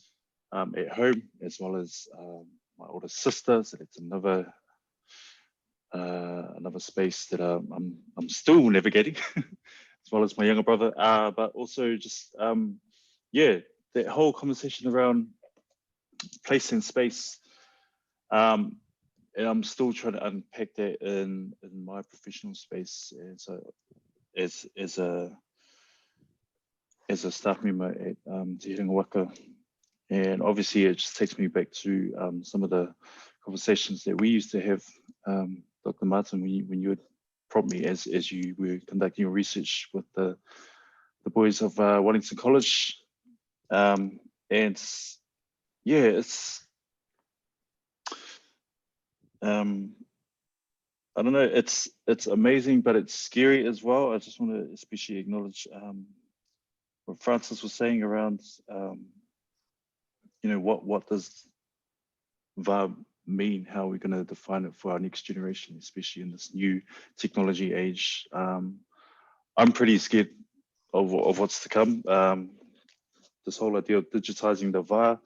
at home, as well as my older sister. So that's another space that I'm still navigating, as well as my younger brother. But also just yeah, that whole conversation around place and space. And I'm still trying to unpack that in my professional space as a staff member at Te Herenga Waka. And obviously it just takes me back to some of the conversations that we used to have, Dr. Martyn, when you would prompt me as you were conducting your research with the boys of Wellington College. And yeah, it's I don't know, it's amazing, but it's scary as well. I just want to especially acknowledge what Francis was saying around you know, what does VUW mean? How are we going to define it for our next generation, especially in this new technology age? I'm pretty scared of what's to come. This whole idea of digitizing the VUW,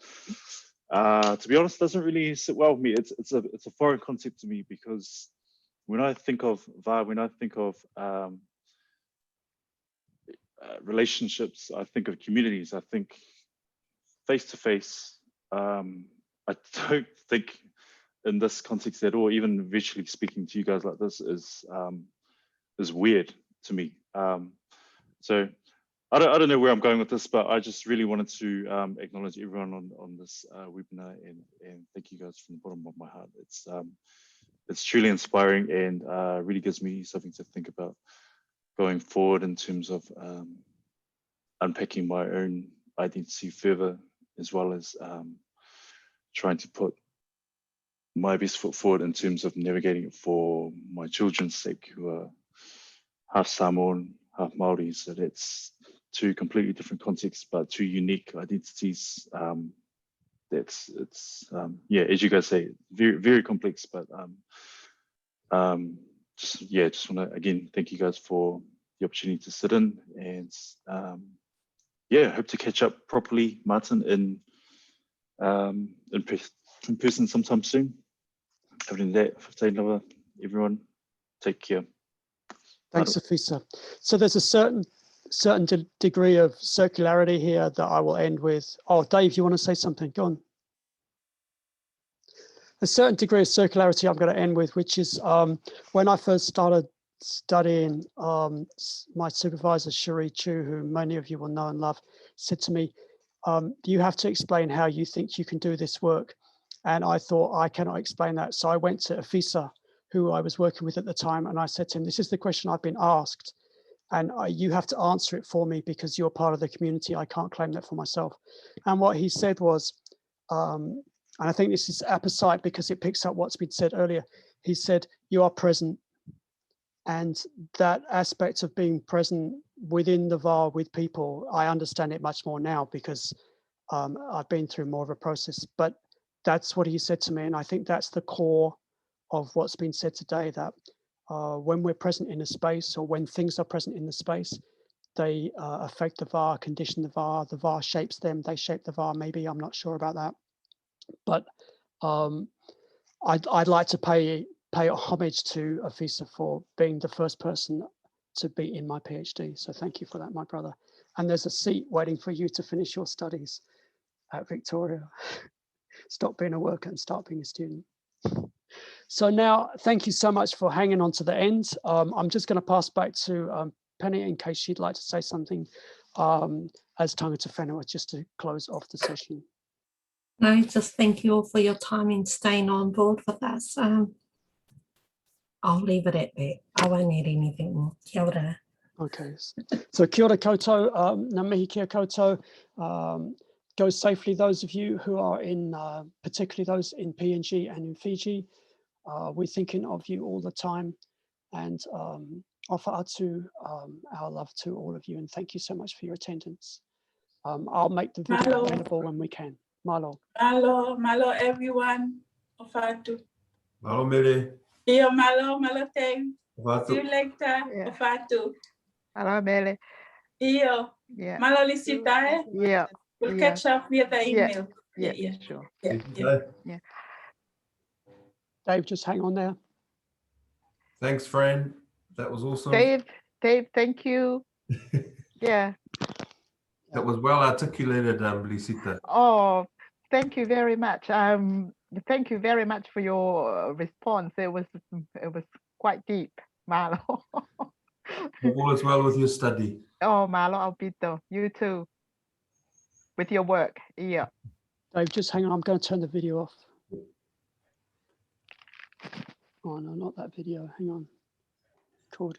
to be honest, doesn't really sit well with me. It's a foreign concept to me, because when I think of VUW, when I think of relationships, I think of communities, I think face to face. I don't think in this context at all, even visually speaking to you guys like this is weird to me. So I don't know where I'm going with this, but I just really wanted to acknowledge everyone on this webinar and thank you guys from the bottom of my heart. It's truly inspiring and really gives me something to think about going forward in terms of unpacking my own identity further, as well as trying to put my best foot forward in terms of navigating it for my children's sake, who are half Samoan, half Māori. So that's two completely different contexts, but two unique identities. Yeah, as you guys say, very, very complex, but just want to again thank you guys for the opportunity to sit in, and yeah, hope to catch up properly, Martyn, in person sometime soon. Other than that, Whakatainara, everyone, take care. Thanks, Afisa. So there's a certain degree of circularity here that I will end with. Oh, Dave, you want to say something? Go on. A certain degree of circularity I'm going to end with, which is when I first started studying, my supervisor, Cherie Chu, who many of you will know and love, said to me, you have to explain how you think you can do this work. And I thought, I cannot explain that. So I went to Afisa, who I was working with at the time, and I said to him, this is the question I've been asked, and you have to answer it for me because you're part of the community. I can't claim that for myself. And what he said was, and I think this is apposite because it picks up what's been said earlier. He said, you are present. And that aspect of being present within the VAR with people, I understand it much more now because I've been through more of a process, but that's what he said to me. And I think that's the core of what's been said today, that when we're present in a space, or when things are present in the space, they affect the VAR, condition the VAR shapes them, they shape the VAR, maybe, I'm not sure about that. But I'd like to pay homage to Afisa for being the first person to be in my PhD. So thank you for that, my brother. And there's a seat waiting for you to finish your studies at Victoria. Stop being a worker and start being a student. So now, thank you so much for hanging on to the end. I'm just going to pass back to Penny, in case she'd like to say something as tangata whenua, just to close off the session. No, just thank you all for your time and staying on board with us. I'll leave it at that. I won't add anything more. Kia ora. Okay, so kia ora koutou, ngā mihi kia koutou. Go safely, those of you who are in, particularly those in PNG and in Fiji. We're thinking of you all the time, and offer atu our love to all of you, and thank you so much for your attendance. I'll make the video available when we can. Malo. Malo, malo everyone. Offer atu. Malo Mele. Iyo malo, malo teng. Offer See you atu. later. Offer atu. Hello, Mele. Iyo. Yeah. Malo Lisita, eh? Yeah. We'll Yeah. catch up via the email. Yeah, sure. Yeah. Dave, just hang on there. Thanks, friend. That was awesome. Dave, thank you. Yeah. That was well articulated, Lisita. Oh, thank you very much. Thank you very much for your response. It was quite deep, Malo. All is well with your study. Oh, Malo Albito, you too. With your work, yeah. Dave, just hang on. I'm going to turn the video off. Oh no, not that video. Hang on. Record.